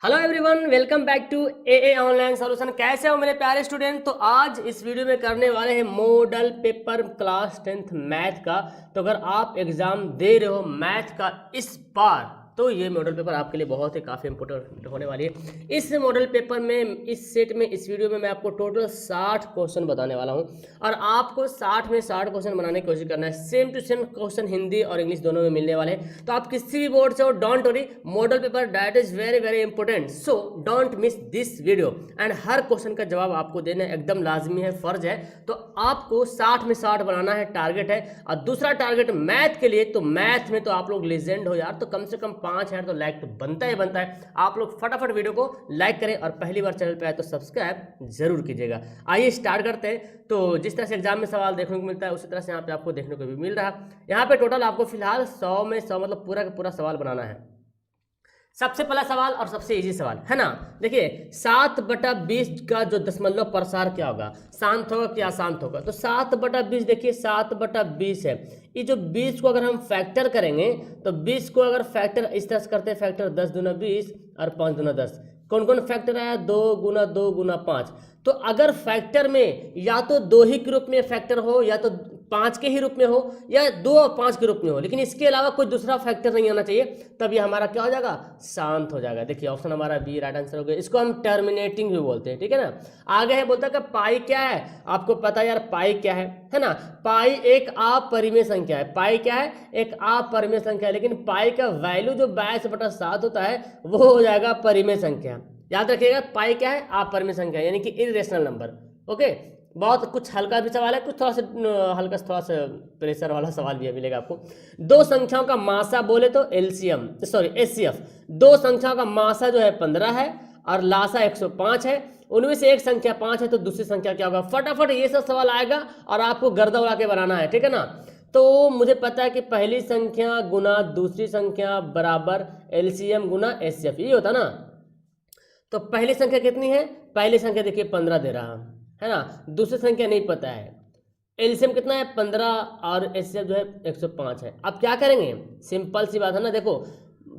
Hello everyone, welcome back to a online solution. कैसे हो मेरे प्यारे स्टूडेंट। तो आज इस वीडियो में करने वाले हैं model paper class 10th math का। तो अगर आप एग्जाम दे रहे हो मैथ का इस बार, तो ये मॉडल पेपर आपके लिए बहुत ही काफ़ी इंपॉर्टेंट होने वाली है। इस मॉडल पेपर में, इस सेट में, इस वीडियो में मैं आपको टोटल 60 क्वेश्चन बताने वाला हूँ और आपको 60 में 60 क्वेश्चन बनाने की कोशिश करना है। Same to same question Hindi और इंग्लिश दोनों में मिलने वाले हैं। तो आप किसी भी बोर्ड से हो, don't worry, model paper that is very very important, so don't miss this video. And her question का जवाब आपको देना एकदम लाजमी है, फर्ज है। तो आपको 60 में 60 बनाना है, टारगेट है। और दूसरा टारगेट मैथ के लिए, तो मैथ में तो आप लोग लेजेंड हो यार, तो कम से कम 5 है तो लाइक तो बनता ही बनता है। आप लोग फटाफट वीडियो को लाइक करें और पहली बार चैनल पे आए तो सब्सक्राइब जरूर कीजिएगा। आइए स्टार्ट करते हैं। तो जिस तरह से एग्जाम में सवाल देखने को मिलता है उसी तरह से यहाँ पे आपको देखने को भी मिल रहा है। यहाँ पे टोटल आपको फिलहाल 100 में 100 मतलब पूरा का पूरा सवाल बनाना है। सबसे पहला सवाल और सबसे इजी सवाल है ना। देखिए 7/20 का जो दशमलव प्रसार क्या होगा, शांत होगा क्या अशांत होगा। तो 7/20, देखिए 7/20 है। ये जो 20 को अगर हम फैक्टर करेंगे तो 20 को अगर फैक्टर इस तरह से करते हैं, फैक्टर 10 दूना 20 और 5 दूना 10। कौन कौन फैक्टर आया, 2 गुना 2 गुना 5। तो अगर फैक्टर में या तो 2 ही के रूप में फैक्टर हो, या तो 5 के ही रूप में हो, या 2 और 5 के रूप में हो, लेकिन इसके अलावा कोई दूसरा फैक्टर नहीं आना चाहिए, तब ये हमारा क्या हो जाएगा, शांत हो जाएगा। देखिए ऑप्शन हमारा बी राइट आंसर हो गया। इसको हम टर्मिनेटिंग भी बोलते हैं, ठीक है ना। आगे है, बोलता है कि पाई क्या है। आपको पता है यार पाई क्या है ना। पाई एक अपरिमेय संख्या है। पाई क्या है, एक अपरिमेय संख्या है। लेकिन पाई का वैल्यू जो 22/7 होता है वो हो जाएगा परिमेय संख्या। याद रखिएगा, पाई क्या है, अपरिमेय संख्या, यानी कि इरेशनल नंबर। ओके, बहुत कुछ हल्का भी सवाल है, कुछ थोड़ा सा हल्का थोड़ा सा प्रेशर वाला सवाल भी मिलेगा आपको। दो संख्याओं का मासा बोले तो एलसीएम, सॉरी एचसीएफ। दो संख्याओं का मासा जो है 15 है और लासा 105 है। उनमें से एक संख्या 5 है, तो दूसरी संख्या क्या होगा। फटाफट ये सब सवाल आएगा और आपको गर्दा उड़ा के बनाना है, ठीक है ना। तो मुझे पता है कि पहली संख्या गुना दूसरी संख्या बराबर एलसीएम गुना एचसीएफ, ये होता ना। तो पहली संख्या कितनी है, पहली संख्या देखिए 15 दे रहा है ना। दूसरी संख्या नहीं पता है। एलसीएम कितना है, 15 और एचसीएफ जो है 105 है। अब क्या करेंगे, सिंपल सी बात है ना। देखो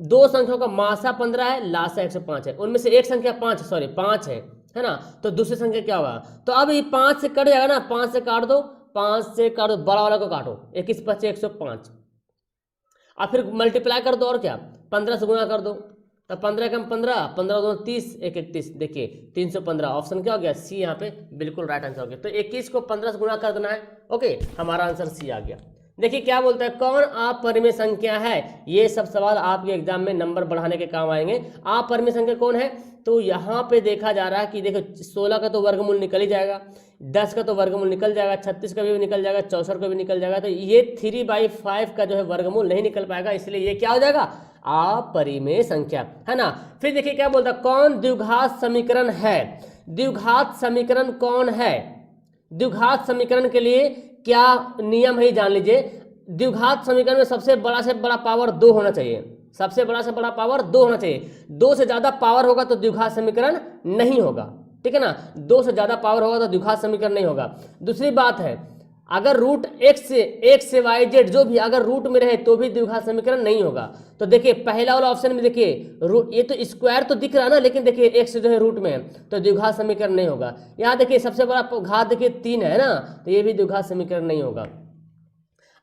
दो संख्याओं का मासा 15 है, लासा 105 है। उनमें से एक संख्या 5 है ना। तो दूसरी संख्या क्या होगा। तो अब ये 5 से कट जाएगा ना, 5 से काट दो, 5 से काट दो, बड़ा वाला को काटो, 21 25 105। और फिर मल्टीप्लाई कर दो, और क्या 15 से गुणा कर दो। तो 15 कम 15, 15 दो 30, 1 31, देखिए 315। ऑप्शन क्या हो गया, सी। यहाँ पे बिल्कुल राइट आंसर हो गया। तो 21 को 15 से गुणा कर देना है। ओके, हमारा आंसर सी आ गया। देखिए क्या बोलता है, कौन अपरिमेय संख्या है। ये सब सवाल आपके एग्जाम में नंबर बढ़ाने के काम आएंगे। अपरिमेय संख्या कौन है, तो यहाँ पे देखा जा रहा है कि देखो 16 का तो वर्गमूल निकल ही जाएगा, 10 का तो वर्गमूल निकल जाएगा, 36 का भी निकल जाएगा, 64 का भी निकल जाएगा। तो ये 3/5 का जो है वर्गमूल नहीं निकल पाएगा, इसलिए ये क्या हो जाएगा, अपरिमेय संख्या, है ना। फिर देखिए क्या बोलता है, कौन द्विघात समीकरण है। द्विघात समीकरण कौन है। द्विघात समीकरण के लिए क्या नियम है जान लीजिए। द्विघात समीकरण में सबसे बड़ा से बड़ा पावर 2 होना चाहिए। सबसे बड़ा से बड़ा पावर 2 होना चाहिए। 2 से ज्यादा पावर होगा तो द्विघात समीकरण नहीं होगा, ठीक है ना। 2 से ज्यादा पावर होगा तो द्विघात समीकरण नहीं होगा। दूसरी बात है, अगर रूट x से y z जो भी अगर रूट में रहे तो भी द्विघात समीकरण नहीं होगा। तो देखिए पहला वाला ऑप्शन में देखिए ये तो स्क्वायर तो दिख रहा ना, लेकिन देखिए x जो है रूट में है तो द्विघात समीकरण नहीं होगा। यहाँ देखिए सबसे बड़ा घात देखिए 3 है ना, तो ये भी द्विघात समीकरण नहीं होगा।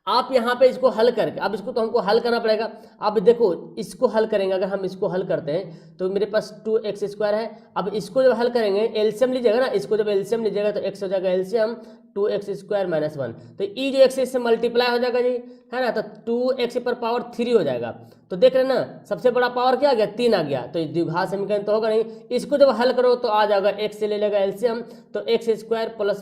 आप यहाँ पे इसको हल करके, अब इसको तो हमको हल करना पड़ेगा। अब देखो इसको हल करेंगे, अगर हम इसको हल करते हैं तो मेरे पास 2x² है। अब इसको जब हल करेंगे, एलसीएम लीजिएगा ना, इसको जब एलसीएम लीजिएगा तो x हो जाएगा एलसीएम 2x² - 1। तो ई जो x से मल्टीप्लाई हो जाएगा जी, है ना। तो 2x पर पावर 3 हो जाएगा। तो देख रहे हैं ना, सबसे बड़ा पावर क्या आ गया, 3 आ गया। तो द्विघात समीकरण तो होगा नहीं। इसको जब हल करो तो आ जाएगा, x से ले लेगा एलसीएम, तो x² +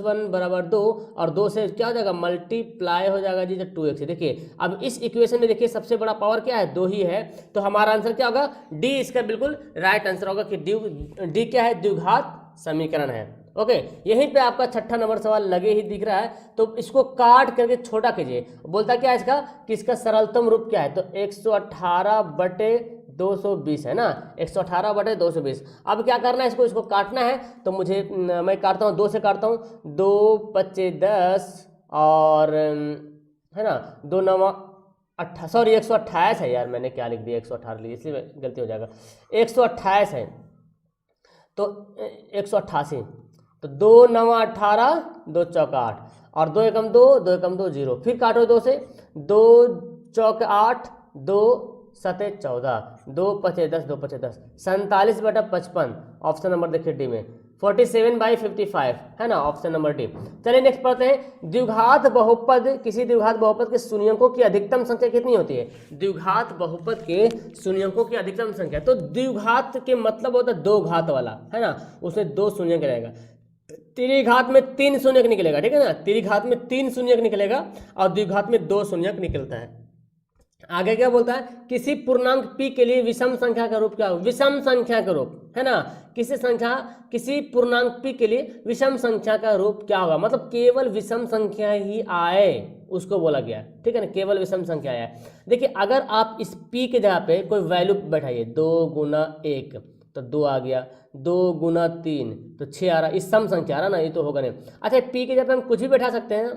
1 = 2, और 2 से क्या हो जाएगा, मल्टीप्लाई हो जाएगा जी, तो 2x। देखिए अब इस इक्वेशन में देखिए सबसे बड़ा पावर क्या है, 2 ही है। तो हमारा आंसर क्या होगा, डी इसका बिल्कुल राइट आंसर होगा कि डी क्या है, द्विघात समीकरण है। ओके, यहीं पे आपका 6ठा नंबर सवाल लगे ही दिख रहा है। तो इसको काट करके छोटा कीजिए। बोलता क्या है इसका, कि इसका सरलतम रूप क्या है, तो 118/220 है ना, 118/220। अब क्या करना है, इसको काटना है। तो मुझे मैं काटता हूँ, 2 से काटता हूँ, 2 25 10 और है ना, 2 9 सॉरी 128 है यार, मैंने क्या लिख दिया, 118 लिया, इसलिए गलती हो जाएगा। 128 है, तो 188, तो 2 9 18, 2 चौका 8, और 2 एकम 2, 2 एकम 2 0, फिर काटो 2 से, 2 चौक 8, 2 सते 14, 2 पचे 10, 2 पचे 10, 47/55, ऑप्शन नंबर देखिए डी में, 47/55 है ना, ऑप्शन नंबर डी। चलिए नेक्स्ट पढ़ते हैं, द्विघात बहुपद, किसी द्विघात बहुपद के शून्यकों की अधिकतम संख्या कितनी होती है? द्विघात बहुपद के शून्यकों की अधिकतम संख्या, तो द्विघात के मतलब होता है दो घात वाला, है ना, उसमें 2 शून्यक रहेगा। त्रिघात में 3 शून्यक निकलेगा, ठीक है ना, त्रिघात में 3 शून्यक निकलेगा और द्विघात में 2 शून्यक निकलता है। आगे क्या बोलता है, किसी पूर्णांक p के लिए विषम संख्या का रूप क्या होगा? विषम संख्या का रूप, है ना, किसी पूर्णांक p के लिए विषम संख्या का रूप क्या होगा? मतलब केवल विषम संख्या ही आए उसको बोला गया, ठीक है ना, केवल विषम संख्या आया। देखिए अगर आप इस p के जगह पे कोई वैल्यू बैठाइए, 2 गुना 1 तो 2 आ गया, 2 गुना 3 तो 6 आ रहा, इस सम संख्या आ रहा ना, ये तो होगा नहीं। अच्छा p के जगह पे हम कुछ भी बैठा सकते हैं,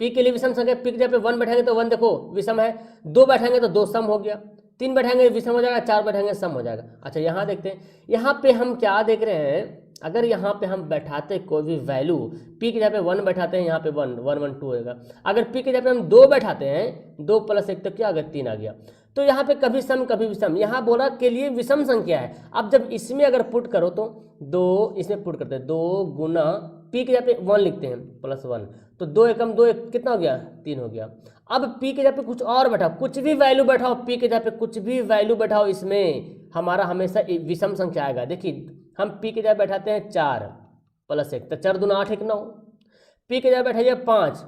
p के लिए विषम संख्या, p के जगह पे 1 बैठाएंगे तो 1 देखो विषम है, 2 बैठाएंगे तो 2 सम हो गया, 3 बैठाएंगे विषम हो जाएगा, 4 बैठाएंगे सम हो जाएगा। अच्छा यहाँ देखते हैं, यहाँ पे हम क्या देख रहे हैं, अगर यहाँ पे हम बैठाते कोई भी वैल्यू, p की जगह पे 1 बैठाते हैं, यहाँ पे 1 1 1 2 होगा। अगर p की जगह पे हम 2 बैठाते हैं, 2 + 1 तो क्या आ गया, 3 आ गया। तो यहाँ पे कभी सम कभी विषम, यहाँ बोला के लिए विषम संख्या है। अब जब इसमें अगर पुट करो तो 2, इसमें पुट करते हैं, 2 गुना p की जगह पे 1 लिखते हैं +1, तो 2 एकम 2 कितना हो गया, 3 हो गया। अब p की जगह पे कुछ और बैठाओ, कुछ भी वैल्यू बैठाओ, p की जगह पे कुछ भी वैल्यू बैठाओ, इसमें हमारा हमेशा विषम संख्या आएगा। देखिए हम p की जगह बैठाते हैं 4 + 1, तो 4 दूना 8 1 9, p की जगह बैठाइए 5,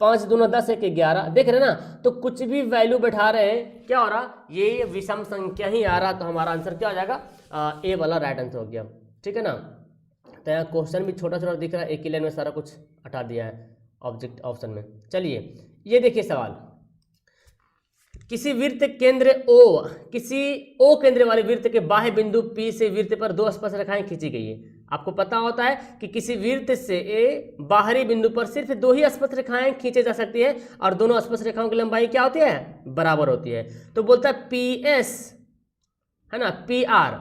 5 दूना 10 1 11, देख रहे हैं ना, तो कुछ भी वैल्यू बैठा रहे हैं, क्या हो रहा, ये विषम संख्या ही आ रहा, तो हमारा आंसर क्या हो जाएगा, ए वाला राइट आंसर हो गया, ठीक है ना। तो यहाँ क्वेश्चन भी छोटा छोटा दिख रहा है, एक ही लाइन में सारा कुछ हटा दिया है ऑब्जेक्ट ऑप्शन में। चलिए ये देखिए सवाल, किसी वृत्त केंद्र O, किसी O केंद्र वाले वृत्त के बाह्य बिंदु P से वृत्त पर 2 स्पर्श रेखाएं खींची गई है। आपको पता होता है कि किसी वृत्त से A बाहरी बिंदु पर सिर्फ 2 ही स्पर्श रेखाएं खींची जा सकती है और दोनों स्पर्श रेखाओं की लंबाई क्या होती है, बराबर होती है। तो बोलता है PS, है ना, PR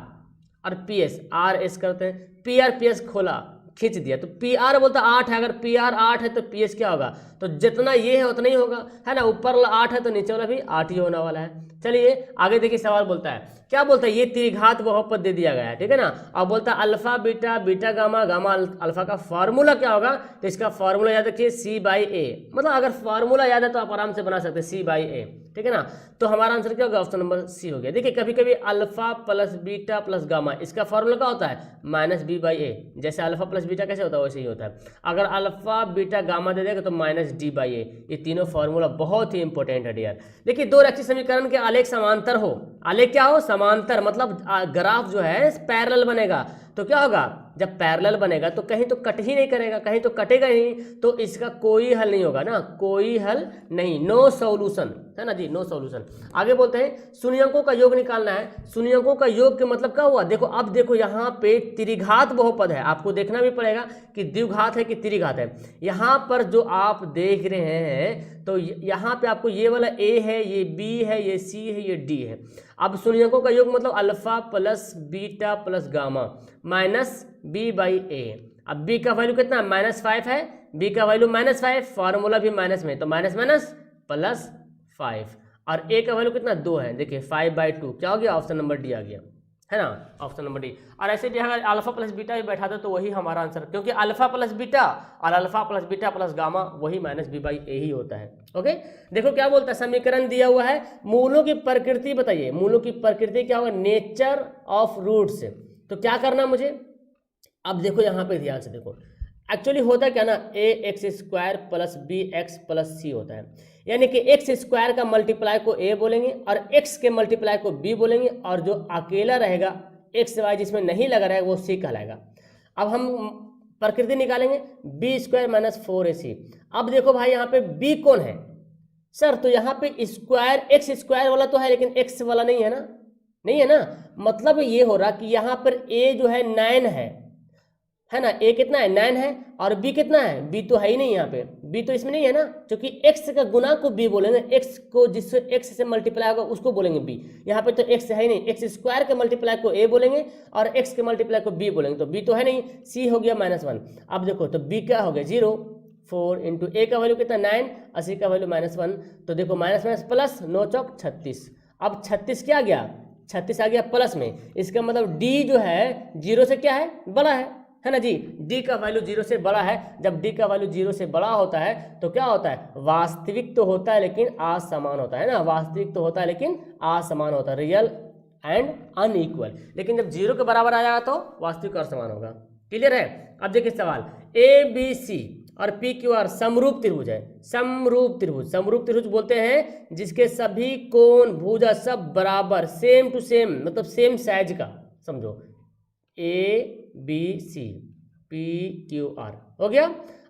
और PS, RS करते हैं, PR PS खोला खींच दिया, तो PR बोलता 8 है, अगर PR 8 है तो PS क्या होगा, तो जितना ये है उतना ही होगा, है ना, ऊपर वाला 8 है तो नीचे वाला भी 8 ही होने वाला है। चलिए आगे देखिए सवाल बोलता है, क्या बोलता है, ये त्रिघात बहुपद दे दिया गया है, ठीक है ना, अब बोलता है alpha beta, beta gamma, gamma alpha का फार्मूला क्या होगा, तो इसका फार्मूला याद रखिए C/A, मतलब अगर फार्मूला याद है तो आप आराम से बना सकते हैं C/A, ठीक है ना। तो हमारा आंसर क्या होगा, ऑप्शन नंबर सी हो गया। देखिए कभी कभी alpha plus beta plus gamma, इसका फार्मूला क्या होता है, -B/A, जैसे अल्फा प्लस बीटा कैसे होता है वैसे ही होता है। अगर अल्फा बीटा गामा दे देगा तो -D/A, ये तीनों फार्मूला बहुत ही इंपॉर्टेंट है डियर। देखिए दो रेखीय समीकरण के आलेख समांतर हो, आलेख क्या हो, समांतर, मतलब ग्राफ जो है पैरेलल बनेगा, तो क्या होगा, जब पैरेलल बनेगा तो कहीं तो कट ही नहीं करेगा, कहीं तो कटेगा ही नहीं, तो इसका कोई हल नहीं होगा ना, कोई हल नहीं, नो सॉल्यूशन, है ना जी, नो सॉल्यूशन। आगे बोलते हैं शून्यकों का योग निकालना है। शून्यकों का योग के मतलब क्या हुआ, देखो अब देखो यहाँ पे त्रिघात बहुपद है, आपको देखना भी पड़ेगा कि द्विघात है कि त्रिघात है। यहाँ पर जो आप देख रहे हैं तो यहाँ पे आपको ये वाला A है, ये B है, ये C है, ये D है। अब शून्यकों का योग मतलब alpha plus beta plus gamma -B/A। अब B का वैल्यू कितना है, -5 है, B का वैल्यू -5, फार्मूला भी माइनस में, तो माइनस माइनस +5, और A का वैल्यू कितना 2 है, देखिए 5/2, क्या हो गया, ऑप्शन नंबर डी आ गया, है ना, ऑप्शन नंबर डी। और ऐसे भी अगर अल्फा प्लस बीटा भी बैठा दो तो वही हमारा आंसर, क्योंकि अल्फा प्लस बीटा और alpha plus beta plus gamma वही -B/A ही होता है। ओके, देखो क्या बोलता है, समीकरण दिया हुआ है, मूलों की प्रकृति बताइए, मूलों की प्रकृति क्या होगा, नेचर ऑफ रूट्स। तो क्या करना मुझे, अब देखो यहाँ पे ध्यान से देखो, एक्चुअली होता है क्या ना, ax² + bx + c होता है, यानी कि x² का मल्टीप्लाई को a बोलेंगे और x के मल्टीप्लाई को b बोलेंगे, और जो अकेला रहेगा xy जिसमें नहीं लगा रहेगा वो c कहलाएगा। अब हम प्रकृति निकालेंगे, b² - 4ac। अब देखो भाई यहाँ पे b कौन है सर, तो यहाँ पे स्क्वायर x² वाला तो है लेकिन x वाला नहीं है ना, नहीं है ना, मतलब ये हो रहा कि यहाँ पर a जो है 9 है ना, a कितना है 9 है, और b कितना है, b तो है ही नहीं यहाँ पे, बी तो इसमें नहीं है ना, क्योंकि एक्स का गुना को बी बोलेंगे, एक्स को जिससे एक्स से मल्टीप्लाई होगा उसको बोलेंगे बी। यहाँ पे तो एक्स है ही नहीं, एक्स स्क्वायर के मल्टीप्लाई को ए बोलेंगे और एक्स के मल्टीप्लाई को बी बोलेंगे, तो बी तो है नहीं, सी हो गया -1। अब देखो तो बी क्या हो गया 0, 4 इंटू ए का वैल्यू कितना 9, 80 का वैल्यू -1, तो देखो माइनस माइनस प्लस 9 चौक 36। अब 36 क्या आ गया, 36 आ गया प्लस में, इसका मतलब डी जो है 0 से क्या है, बड़ा है ना जी। डी का वैल्यू 0 से बड़ा है, जब डी का वैल्यू 0 से बड़ा होता है तो क्या होता है, वास्तविक तो होता है लेकिन असमान होता है ना, वास्तविक तो होता है लेकिन असमान होता है, रियल एंड अनइक्वल। लेकिन जब 0 के बराबर आ जाएगा तो वास्तविक और समान होगा। क्लियर है। अब देखिए सवाल, ए बी सी और पी क्यू आर समरूप त्रिभुज है। समरूप त्रिभुज, समरूप त्रिभुज बोलते हैं जिसके सभी कोण भुजा सब बराबर, सेम टू सेम, मतलब सेम साइज का, समझो A B C P Q R हो गया।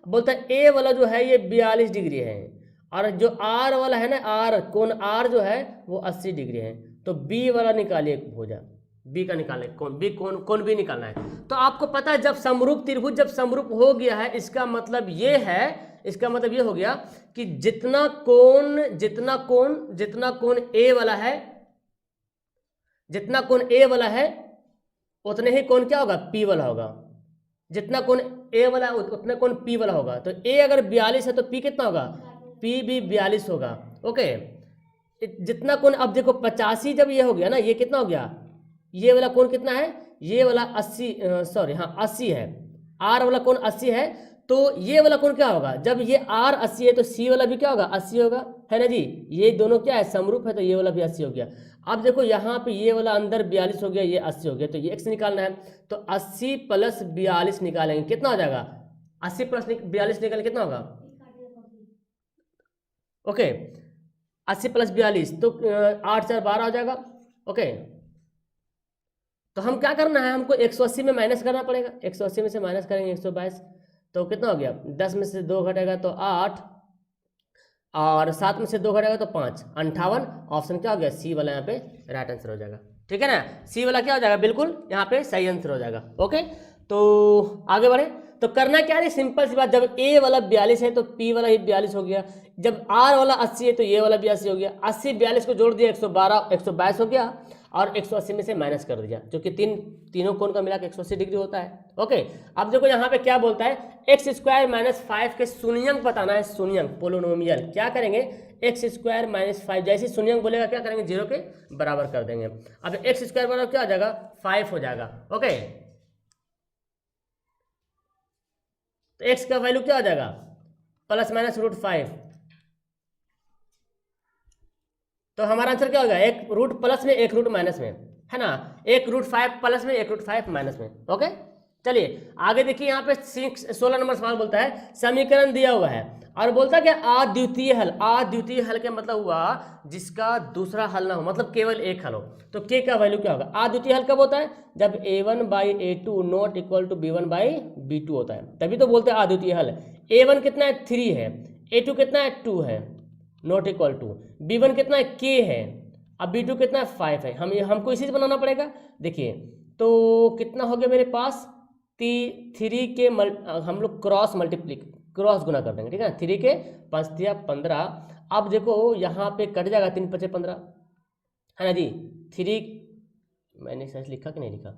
बोलता है ए वाला जो है ये 42 डिग्री है और जो आर वाला है ना, आर कोण आर जो है वो 80 डिग्री है, तो बी वाला निकालिए भुजा, बी का निकालना है, कौन बी कौन बी निकालना है। तो आपको पता है जब समरूप त्रिभुज जब समरूप हो गया है, इसका मतलब ये है, इसका मतलब ये हो गया कि जितना कोण ए वाला है, जितना कोण ए वाला है उतने ही कोण क्या होगा, पी वाला होगा। जितना कोण ए वाला उतना कोण पी वाला होगा। तो ए अगर 42 है तो पी कितना होगा, पी भी 42 होगा। ओके, जितना कोण, अब देखो 85 जब ये हो गया ना, ये कितना हो गया, ये वाला कोण कितना है, ये वाला 80, सॉरी हाँ 80 है, आर वाला कोण 80 है, तो ये वाला कोण क्या होगा, जब ये आर 80 है तो सी वाला भी क्या होगा, 80 होगा, है ना जी। ये दोनों क्या है, समरूप है, तो ये वाला भी 80 हो गया। अब देखो यहाँ पे ये वाला अंदर 42 हो गया, ये 80 हो गया, तो ये एक्स निकालना है, तो 80 प्लस 42 निकालेंगे, कितना हो जाएगा, 80 प्लस 42 निकालेंगे कितना होगा, ओके 80 प्लस 42 तो 8 4 12 हो जाएगा। ओके, तो हम क्या करना है, हमको 180 में माइनस करना पड़ेगा, 180 में से माइनस करेंगे 122, तो कितना हो गया, 10 में से 2 घटेगा तो 8 और 7 में से 2 घटेगा तो 5, 58। ऑप्शन क्या हो गया, सी वाला यहाँ पे राइट आंसर हो जाएगा। ठीक है ना, सी वाला क्या हो जाएगा, बिल्कुल यहाँ पे सही आंसर हो जाएगा। ओके, तो आगे बढ़े, तो करना क्या है, सिंपल सी बात, जब ए वाला 42 है तो पी वाला ही 42 हो गया, जब आर वाला 80 है तो ये वाला भी 80 हो गया, 80 42 को जोड़ दिया 112 122 हो गया और 180 में से माइनस कर दिया, क्योंकि तीनों कोण का मिला के 180 डिग्री होता है। ओके, अब देखो यहाँ पे क्या बोलता है, एक्स स्क्वायर माइनस 5 के शून्यंक बताना है, शून्यंक पोलिनोमियल। क्या करेंगे, एक्स स्क्वायर माइनस 5, जैसे शून्यंक बोलेगा क्या करेंगे, 0 के बराबर कर देंगे। अब एक्स स्क्वायर बराबर क्या हो जाएगा, 5 हो जाएगा। ओके, तो एक्स का वैल्यू क्या हो जाएगा, प्लस माइनस √5, तो हमारा आंसर क्या होगा, एक रूट प्लस में एक रूट माइनस में, है ना, एक √5 प्लस में एक √5 माइनस में। ओके, चलिए आगे देखिए, यहाँ पे 16 नंबर सवाल बोलता है, समीकरण दिया हुआ है और बोलता है कि अद्वितीय हल, अद्वितीय हल का मतलब हुआ जिसका दूसरा हल ना हो, मतलब केवल एक हल हो, तो के का वैल्यू क्या होगा। अद्वितीय हल कब होता है, जब a1/a2 not equal to b1/b2 होता है, तभी तो बोलते हैं अद्वितीय हल। a1 कितना है, 3 है, a2 कितना है, 2 है, नॉट इक्वल टू b1 कितना है, k है, अब b2 कितना है, 5 है। हमको इसी से बनाना पड़ेगा। देखिए तो कितना हो गया मेरे पास, 3 के हम लोग क्रॉस गुना कर देंगे, ठीक है ना, 3 के 5 तिया 15। अब देखो यहाँ पे कट जाएगा, 3 5 15, है ना जी। 3 मैंने सही लिखा कि नहीं लिखा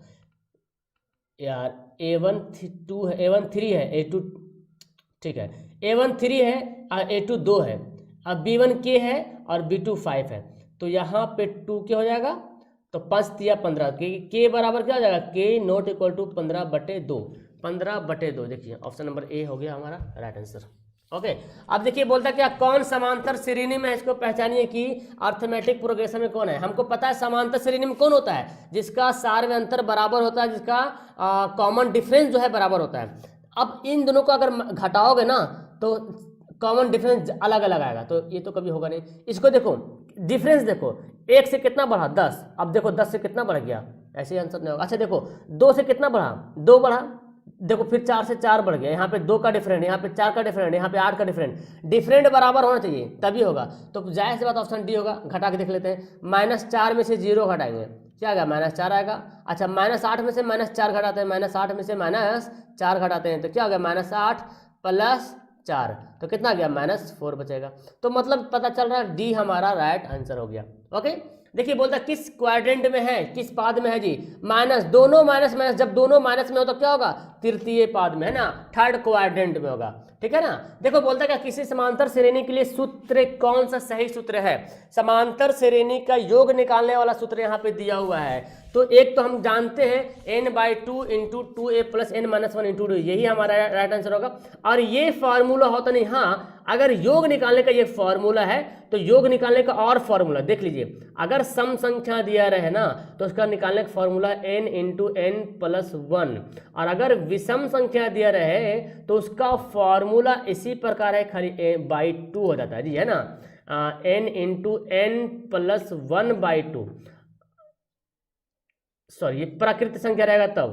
यार, a1 2 है, a1 3 है, a2 ठीक है, a1 3 है और a2 2 है, अब b1 k है और b2 5 है, तो यहाँ पे 2 के हो जाएगा, तो 5 तिया 15, के बराबर क्या हो जाएगा, के नॉट इक्वल टू 15/2, 15/2। देखिए ऑप्शन नंबर ए हो गया हमारा राइट आंसर। ओके, अब देखिए बोलता है क्या, कौन समांतर श्रेणी में, इसको पहचानिए कि अर्थमेटिक प्रोग्रेशन में कौन है। हमको पता है समांतर श्रेणी में कौन होता है, जिसका सार में अंतर बराबर होता है, जिसका कॉमन डिफरेंस जो है बराबर होता है। अब इन दोनों को अगर घटाओगे ना तो कॉमन डिफरेंस अलग अलग आएगा, तो ये तो कभी होगा नहीं। इसको देखो, डिफरेंस देखो, 1 से कितना बढ़ा, 10, अब देखो 10 से कितना बढ़ गया, ऐसे आंसर नहीं होगा। अच्छा देखो 2 से कितना बढ़ा, 2 बढ़ा, देखो फिर 4 से 4 बढ़ गया, यहाँ पे 2 का डिफरेंट, यहाँ पे 4 का डिफरेंट, यहाँ पे 8 का डिफरेंट बराबर होना चाहिए तभी होगा, तो जाहिर सी बात ऑप्शन डी होगा। घटा के देख लेते हैं, -4 में से 0 घटाएंगे, क्या आएगा, -4 आएगा। अच्छा -8 में से -4 घटाते हैं, -8 में से -4 घटाते हैं, तो क्या हो गया, -8 प्लस 4, तो कितना आ गया -4 बचेगा। तो मतलब पता चल रहा है डी हमारा राइट आंसर हो गया। ओके, देखिए बोलता किस क्वाड्रेंट में है, किस पाद में है जी, माइनस, दोनों माइनस माइनस, जब दोनों माइनस में हो तो क्या होगा, तृतीय पाद में है ना, थर्ड क्वाड्रेंट में होगा, ठीक है ना। देखो बोलता क्या, किसी समांतर श्रेणी के लिए सूत्र कौन सा सही सूत्र है, समांतर श्रेणी का योग निकालने वाला सूत्र यहाँ पे दिया हुआ है। तो एक तो हम जानते हैं n/2 into 2a plus n-1 into 2, यही हमारा राइट आंसर होगा। और ये फार्मूला होता नहीं, हाँ अगर योग निकालने का ये फार्मूला है तो योग निकालने का और फार्मूला देख लीजिए, अगर सम संख्या दिया रहे ना तो उसका निकालने का फार्मूला n इंटू n+1, और अगर विषम संख्या दिया रहे तो उसका फार्मूला इसी प्रकार है, खाली a/2 हो जाता है जी, है ना, n इंटू n+1/2, सॉरी ये प्राकृतिक संख्या रहेगा तब,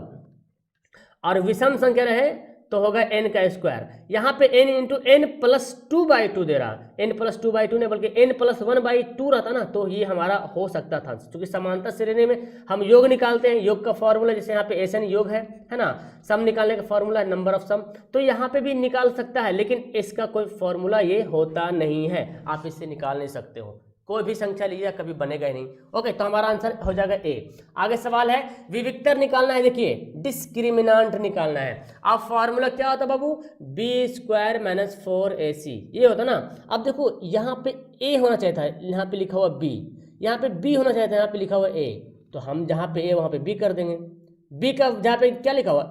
और विषम संख्या रहे तो होगा n का स्क्वायर। यहाँ पे n इंटू n+2/2 दे रहा, n+2/2 नहीं बल्कि n+1/2 रहता ना, तो ये हमारा हो सकता था, क्योंकि समांतर श्रेणी में हम योग निकालते हैं, योग का फॉर्मूला जैसे यहाँ पे SN योग है ना, सम निकालने का फॉर्मूला है नंबर ऑफ सम, तो यहाँ पे भी निकाल सकता है, लेकिन इसका कोई फॉर्मूला ये होता नहीं है, आप इससे निकाल नहीं सकते हो, कोई भी संख्या लीजिए कभी बनेगा ही नहीं। ओके, तो हमारा आंसर हो जाएगा ए। आगे सवाल है विविक्तर निकालना है, देखिए डिस्क्रिमिनांट निकालना है। अब फॉर्मूला क्या होता है बाबू, b² - 4ac, ये होता ना। अब देखो यहाँ पे a होना चाहिए था, यहाँ पे लिखा हुआ b, यहाँ पे b होना चाहिए था, यहाँ पे लिखा हुआ a, तो हम जहाँ पे a वहाँ पे b कर देंगे। b का जहाँ पे क्या लिखा हुआ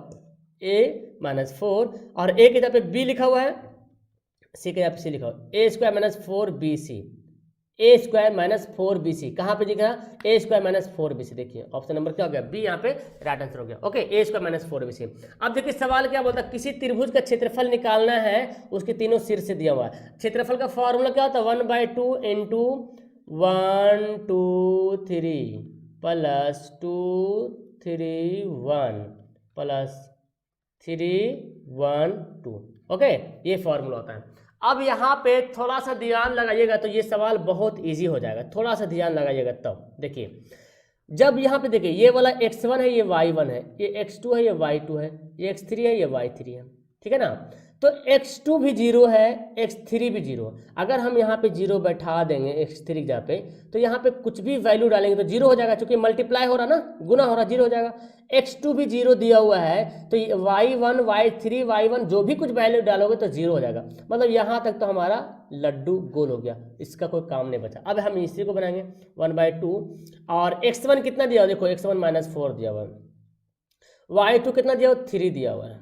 a-4, और a की जगह पे b लिखा हुआ है, c के जगह पे c लिखा हुआ a² - 4bc, a² - 4bc, कहाँ पे दिख रहा, a² - 4bc, देखिए ऑप्शन नंबर क्या हो गया, बी यहाँ पे राइट आंसर हो गया। Okay, a² - 4bc। अब देखिए सवाल क्या बोलता है, किसी त्रिभुज का क्षेत्रफल निकालना है, उसके तीनों शीर्ष से दिया हुआ है। क्षेत्रफल का फॉर्मूला क्या होता है, 1/2 इंटू 1 2 3 प्लस 2 3 1 प्लस 3 1 2। ओके, ये फॉर्मूला होता है। अब यहाँ पे थोड़ा सा ध्यान लगाइएगा तो ये सवाल बहुत इजी हो जाएगा, थोड़ा सा ध्यान लगाइएगा तब। देखिए जब यहाँ पे देखिए ये वाला x1 है, ये y1 है, ये x2 है, ये y2 है, ये x3 है, ये y3 है, ठीक है ना। तो x2 भी 0 है, x3 भी 0। अगर हम यहाँ पे 0 बैठा देंगे x3 की जगह पे, तो यहाँ पे कुछ भी वैल्यू डालेंगे तो 0 हो जाएगा, क्योंकि मल्टीप्लाई हो रहा ना, गुना हो रहा, 0 हो जाएगा। x2 भी 0 दिया हुआ है, तो y1 y3 y1 जो भी कुछ वैल्यू डालोगे तो 0 हो जाएगा। मतलब यहाँ तक तो हमारा लड्डू गोल हो गया, इसका कोई काम नहीं बचा। अब हम इसी को बनाएंगे 1/2, और x1 कितना दिया हुआ, देखो x1 - 4 दिया हुआ है, y2 कितना दिया हुआ, 3 दिया हुआ है,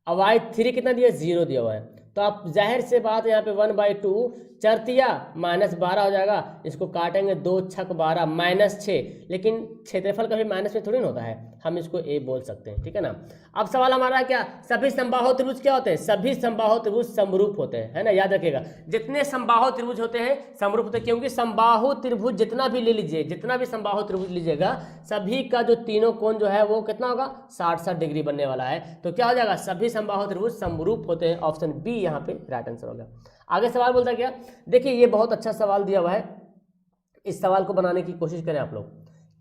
अब y3 कितना दिया, 0 दिया हुआ है। तो आप जाहिर से बात यहाँ पे 1/2 चरतिया -12 हो जाएगा, इसको काटेंगे 2 छक 12 -6, लेकिन क्षेत्रफल कभी माइनस में थोड़ी ना होता है, हम इसको a बोल सकते हैं, ठीक है ना। अब सवाल हमारा क्या, सभी समबाहु त्रिभुज क्या होते हैं, सभी समबाहु त्रिभुज समरूप होते हैं, है ना, याद रखिएगा। जितने समबाहु त्रिभुज होते हैं समरूप होते हैं, क्योंकि समबाहु त्रिभुज जितना भी ले लीजिए, जितना भी समबाहु त्रिभुज लीजिएगा, सभी का जो तीनों कोण जो है वो कितना होगा, 60 डिग्री बनने वाला है। तो क्या हो जाएगा, सभी समबाहु त्रिभुज समरूप होते हैं, ऑप्शन बी यहाँ पे राइट आंसर होगा। आगे सवाल बोलता है क्या, देखिए ये बहुत अच्छा सवाल दिया हुआ है, इस सवाल को बनाने की कोशिश करें आप लोग।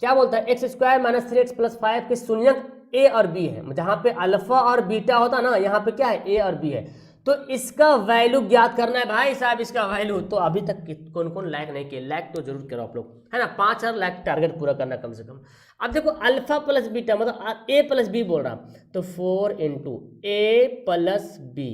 क्या बोलता है, x² - 3x + 5 के शून्यक a और b है, जहां पे अल्फा और बीटा होता ना, यहाँ पे क्या है, a और b है। तो इसका वैल्यू ज्ञात करना है भाई साहब, इसका वैल्यू। तो अभी तक कौन कौन लाइक नहीं किए, लाइक तो जरूर करो आप लोग, है ना, 5000 लाइक टारगेट पूरा करना कम से कम। अब देखो अल्फा प्लस बीटा मतलब a प्लस b बोल रहा, तो 4 into a plus b,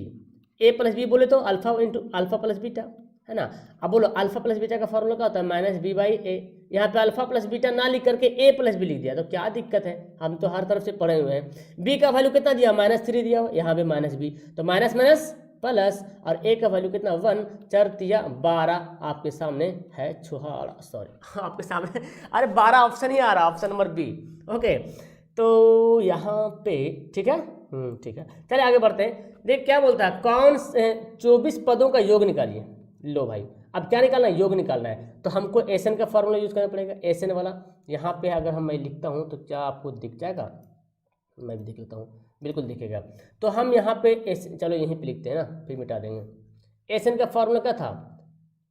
a plus B बोले तो alpha into alpha plus beta, है ना। अब बोलो अल्फा प्लस बीटा का फॉर्मूला क्या होता है, -b/a। यहाँ पे अल्फा प्लस बीटा ना लिख करके a प्लस बी लिख दिया, तो क्या दिक्कत है, हम तो हर तरफ से पढ़े हुए हैं। b का वैल्यू कितना दिया, -3 दिया हो, यहाँ पे -b, तो माइनस माइनस प्लस, और a का वैल्यू कितना 1 4 12 आपके सामने है, छुहाड़ा, सॉरी आपके सामने, अरे 12 ऑप्शन ही आ रहा, ऑप्शन नंबर बी। ओके, तो यहाँ पे ठीक है, ठीक है, चलिए आगे बढ़ते हैं। देख क्या बोलता है, कौन 24 पदों का योग निकालिए। लो भाई, अब क्या निकालना है, योग निकालना है, तो हमको एसएन का फॉर्मूला यूज करना पड़ेगा, एसएन वाला। यहाँ पे अगर हम मैं लिखता हूँ तो क्या आपको दिख जाएगा, मैं भी देख लेता हूँ, बिल्कुल दिखेगा। तो हम यहाँ पे चलो यहीं पे लिखते हैं ना, फिर मिटा देंगे। एसएन का फॉर्मूला क्या था,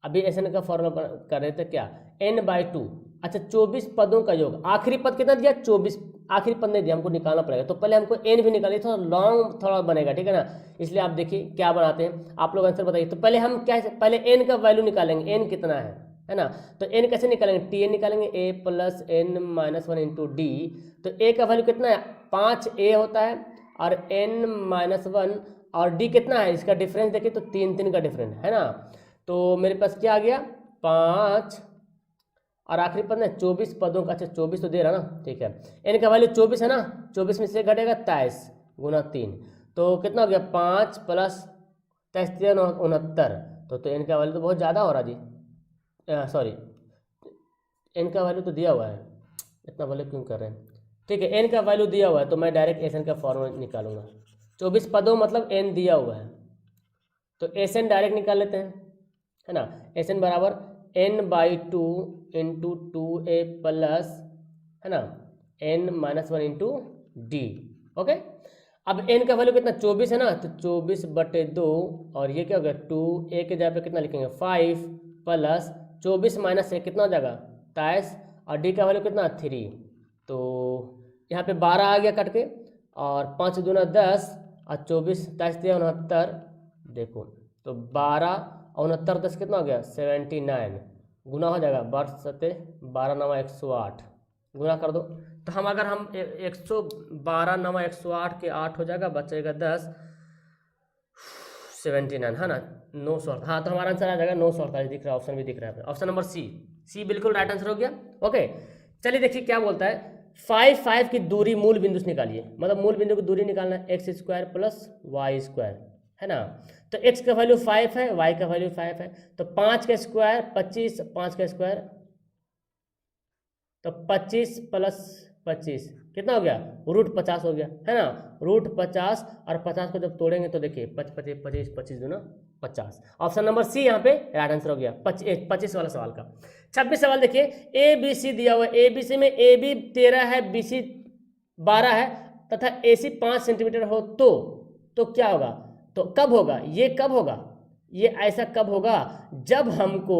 अभी एसएन का फॉर्मूला कर रहे थे क्या, n/2 अच्छा 24 पदों का योग, आखिरी पद कितना दिया 24, आखिरी पद नहीं दिया, हमको निकालना पड़ेगा। तो पहले हमको एन भी निकालिए, थोड़ा लॉन्ग थोड़ा बनेगा, ठीक है ना। इसलिए आप देखिए क्या बनाते हैं, आप लोग आंसर बताइए। तो पहले हम क्या, पहले एन का वैल्यू निकालेंगे, एन कितना है ना। तो एन कैसे निकालेंगे, टी एन निकालेंगे, A plus N minus one into D. तो ए का वैल्यू कितना है 5 ए होता है, और एन माइनस वन, और डी कितना है, इसका डिफरेंस देखिए तो 3 का डिफरेंस है ना। तो मेरे पास क्या आ गया 5, और आखिरी पद ना 24 पदों का, अच्छा 24 तो दे रहा ना, ठीक है। एन का वैल्यू 24 है ना, 24 में से घटेगा 23 गुना 3, तो कितना हो गया 5 प्लस 23 69। तो एन का वैल्यू तो बहुत ज़्यादा हो रहा जी, सॉरी एन का वैल्यू तो दिया हुआ है, इतना वैल्यू क्यों कर रहे हैं, ठीक है। एन का वैल्यू दिया हुआ है तो मैं डायरेक्ट एस एन का फॉर्मूला निकालूंगा। 24 पदों मतलब एन दिया हुआ है, तो एस एन डायरेक्ट निकाल लेते हैं, है ना। एस एन बराबर n/2 इंटू 2a प्लस, है ना, n minus one into D. Okay, अब n का वैल्यू कितना 24 है ना, तो 24/2, और ये क्या हो गया 2, a के जगह पे कितना लिखेंगे 5 प्लस 24 माइनस से कितना हो जाएगा 23, और d का वैल्यू कितना 3। तो यहाँ पे 12 आ गया कट के, और 5 दूना 10, और 24 23 69, देखो तो 12 और 69 10 कितना हो गया 79, गुना हो जाएगा 12 9 108, गुना कर दो। तो हम अगर हम 112 9 108 के 8 हो जाएगा, बचेगा 10 79, है ना 900। हाँ, तो हमारा आंसर आ जाएगा 948, दिख रहा है, ऑप्शन भी दिख रहा है, ऑप्शन नंबर सी बिल्कुल राइट आंसर हो गया। ओके, चलिए देखिए क्या बोलता है, 5 की दूरी मूल बिंदु से निकालिए, मतलब मूल बिंदु की दूरी निकालना है x square plus y square, है ना। तो x का वैल्यू 5 है, y का वैल्यू 5 है, तो 5 का स्क्वायर 25, 5 का स्क्वायर तो 25 प्लस 25 कितना हो गया √50 हो गया, है ना, √50, और 50 को जब तोड़ेंगे तो देखिए 25 25 25 दूना 50, ऑप्शन नंबर सी यहाँ पे राइट आंसर हो गया 25 वाला सवाल का। 26 सवाल देखिए, ए बी सी दिया हुआ है, ए बी सी में ए बी 13 है, बी सी 12 है, तथा ए सी 5 सेंटीमीटर हो, तो क्या होगा, तो कब होगा, ये कब होगा, ये ऐसा कब होगा जब हमको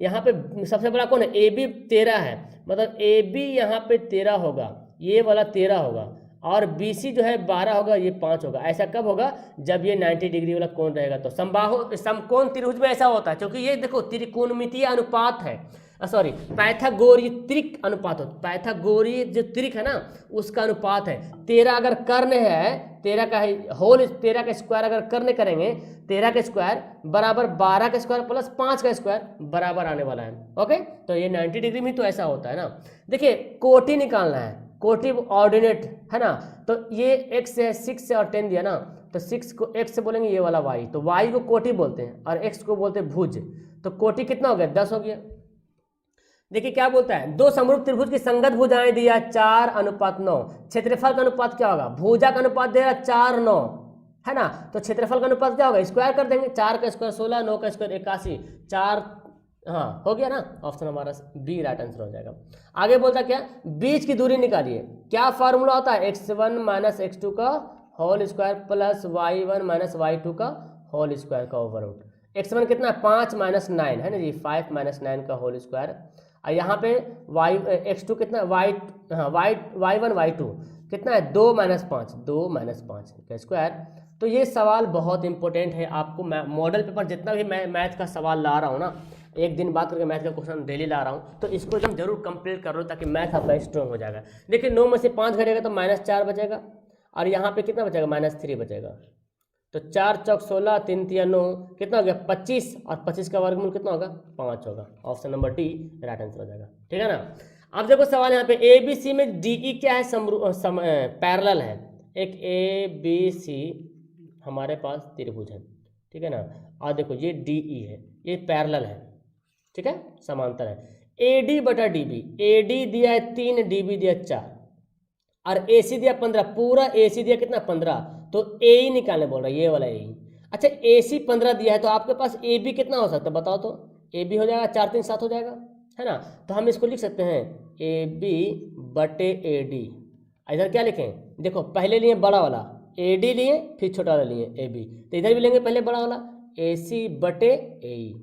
यहाँ पे सबसे बड़ा कौन है ए बी 13 है, मतलब ए बी यहाँ पे 13 होगा, ये वाला 13 होगा, और बी सी जो है 12 होगा, ये 5 होगा। ऐसा कब होगा जब ये 90 डिग्री वाला कोण रहेगा। तो समबाहु समकोण त्रिभुज में ऐसा होता है, क्योंकि ये देखो त्रिकोणमितीय अनुपात है, सॉरी पाइथागोरियत्रिक अनुपात हो, पाइथागोरीय जो त्रिक है ना उसका अनुपात है। 13 अगर कर्ण है, 13 का होल 13 का स्क्वायर अगर कर्ण करेंगे, 13 का स्क्वायर बराबर 12 का स्क्वायर प्लस 5 का स्क्वायर बराबर आने वाला है। ओके, तो ये 90 डिग्री में तो ऐसा होता है ना। देखिए कोटि निकालना है, कोटि ऑर्डिनेट है ना, तो ये x है 6 से और 10 दिया ना, तो 6 को x से बोलेंगे, ये वाला y, तो y को कोटि बोलते हैं और x को बोलते हैं भुज। तो कोटि कितना हो गया 10 हो गया। देखिए क्या बोलता है, दो समरूप त्रिभुज की संगत भुजाएं दिया 4:9, क्षेत्रफल का अनुपात क्या होगा, भुजा का अनुपात दे रहा 4:9, है ना, तो क्षेत्रफल का अनुपात क्या होगा, स्क्वायर कर देंगे, 4 का स्क्वायर 16, 9 का स्क्वायर 81, 4, हाँ हो गया ना, ऑप्शन हमारा बी राइट आंसर हो जाएगा। आगे बोलता क्या, बीच की दूरी निकालिए, क्या फार्मूला होता है, x1 माइनस x2 का whole square plus y1 minus y2 का होल स्क्वायर का ओवर रूट। x1 कितना है 5 माइनस 9 है ना जी, 5 माइनस 9 का होल स्क्वायर, और यहाँ पे x2 कितना y, हाँ y1 y2 कितना है 2 माइनस 5, 2 माइनस 5 का स्क्वायर। तो ये सवाल बहुत इंपॉर्टेंट है, आपको मॉडल पेपर जितना भी मैं मैथ का सवाल ला रहा हूँ ना, एक दिन बाद करके मैथ का क्वेश्चन डेली ला रहा हूँ, तो इसको एकदम जरूर कंप्लीट कर लो ताकि मैथ आपका स्ट्रॉन्ग हो जाएगा। देखिए 9 में से 5 घटेगा तो -4 बचेगा, और यहाँ पे कितना बचेगा -3 बचेगा, तो 4 चौक 16, 3 तिया 9, कितना हो गया 25, और 25 का वर्गमूल कितना होगा 5 होगा, option number D right answer हो जाएगा, ठीक है ना। अब देखो सवाल यहाँ पे ए बी सी में डी ई क्या है, पैरेलल है, एक ए बी सी हमारे पास त्रिभुज है, ठीक है ना, और देखो ये डी ई है, ये पैरेलल है, ठीक है, समांतर है। ए डी बटा डी बी, ए डी दिया है 3, डी बी दिया 4, और ए सी दिया 15, पूरा ए सी दिया कितना 15, तो ए ही निकालने बोल रहा है, ये वाला ए ही। अच्छा ए सी 15 दिया है, तो आपके पास ए बी कितना हो सकता है बताओ, तो ए बी हो जाएगा 4 3 7 हो जाएगा, है ना, तो हम इसको लिख सकते हैं ए बी बटे ए डी। इधर क्या लिखें, देखो पहले लिए बड़ा वाला ए डी लिए, फिर छोटा वाला लिए ए बी, तो इधर भी लेंगे पहले बड़ा वाला ए सी बटे ए ई,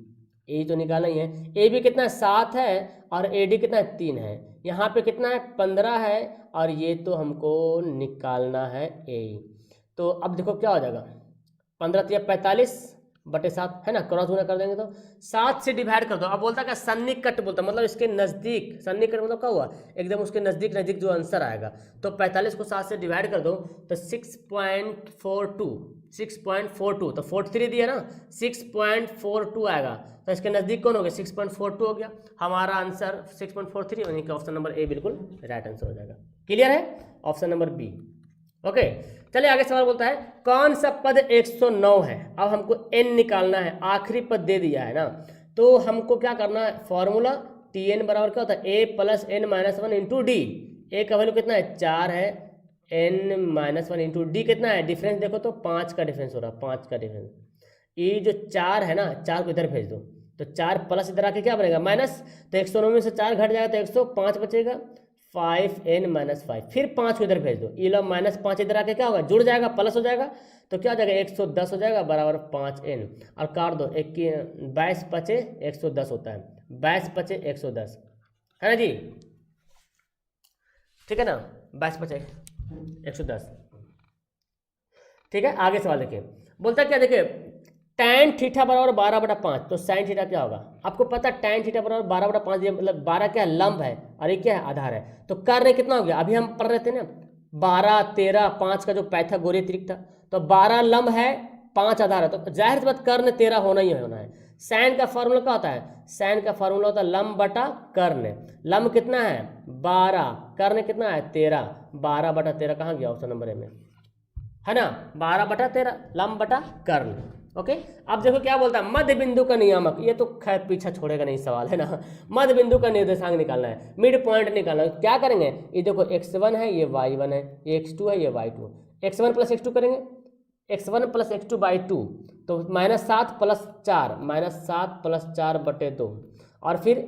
ए तो निकालना ही है। ए बी कितना है 7 है और ए डी कितना है 3 है। यहाँ पे कितना है 15 है और ये तो हमको निकालना है ए। तो अब देखो क्या हो जाएगा 15 या 45 बटे 7 है ना, क्रॉस गुना कर देंगे तो 7 से डिवाइड कर दो। अब बोलता है सन्निकट बोलता मतलब इसके नज़दीक, सन्निकट मतलब क्या हुआ एकदम उसके नज़दीक नज़दीक जो आंसर आएगा। तो 45 को 7 से डिवाइड कर दो तो 6.42 तो 43 दिया ना 6.42 आएगा। तो इसके नज़दीक कौन हो गया 6.42 हो गया। हमारा आंसर 6.43 यानी कि ऑप्शन नंबर ए बिल्कुल राइट आंसर हो जाएगा। क्लियर है ऑप्शन नंबर बी। ओके चलिए आगे सवाल बोलता है कौन सा पद 109 है। अब हमको n निकालना है, आखिरी पद दे दिया है ना, तो हमको क्या करना है फॉर्मूला tn बराबर क्या होता है a plus n minus 1 into D. A का वैल्यू कितना है 4 है, n माइनस 1 इंटू डी कितना है डिफरेंस देखो तो 5 का डिफरेंस हो रहा है, 5 का डिफरेंस। ये जो 4 है ना 4 को इधर भेज दो तो 4 प्लस इधर आके क्या बनेगा माइनस, तो 109 में से 4 घट जाएगा तो 105 बचेगा 5n माइनस 5, फिर 5 को इधर भेज दो, ये लो माइनस 5 इधर आके क्या होगा जुड़ जाएगा प्लस हो जाएगा तो क्या हो जाएगा 110 हो जाएगा बराबर 5n और काट दो 22 पचे 110 होता है, 22 पचे 110 है ना जी, ठीक है ना 22 पचे 110। ठीक है आगे सवाल देखिए बोलता क्या देखिए tan थीटा बराबर 12/5 तो sin थीटा क्या होगा। आपको पता है tan थीटा बराबर 12/5 ये मतलब 12 क्या है लंब है और ये क्या है आधार है। तो कर्ण कितना हो गया अभी हम पढ़ रहे थे ना 12 13 5 का जो पाइथागोरस त्रिक था तो 12 लंब है 5 आधार है तो जाहिर सी बात कर्ण 13 होना ही होना है। साइन का फॉर्मूला क्या होता है, साइन का फॉर्मूला होता है लंब बटा कर्ण। लंब कितना है 12, कर्ण कितना है 13, 12/13 कहाँ गया ऑप्शन नंबर ए में है ना 12/13 लंब बटा कर्ण। ओके अब देखो क्या बोलता है मध्य बिंदु का नियामक, ये तो खैर पीछा छोड़ेगा नहीं सवाल है ना। मध्य बिंदु का निर्देशांक निकालना है, मिड पॉइंट निकालना है। क्या करेंगे ये देखो x1 है ये y1 है ये x2 है ये y2, x1 प्लस x2 करेंगे x1 प्लस x2 बाई 2 तो -7 प्लस 4 -7 प्लस 4 बटे 2 और फिर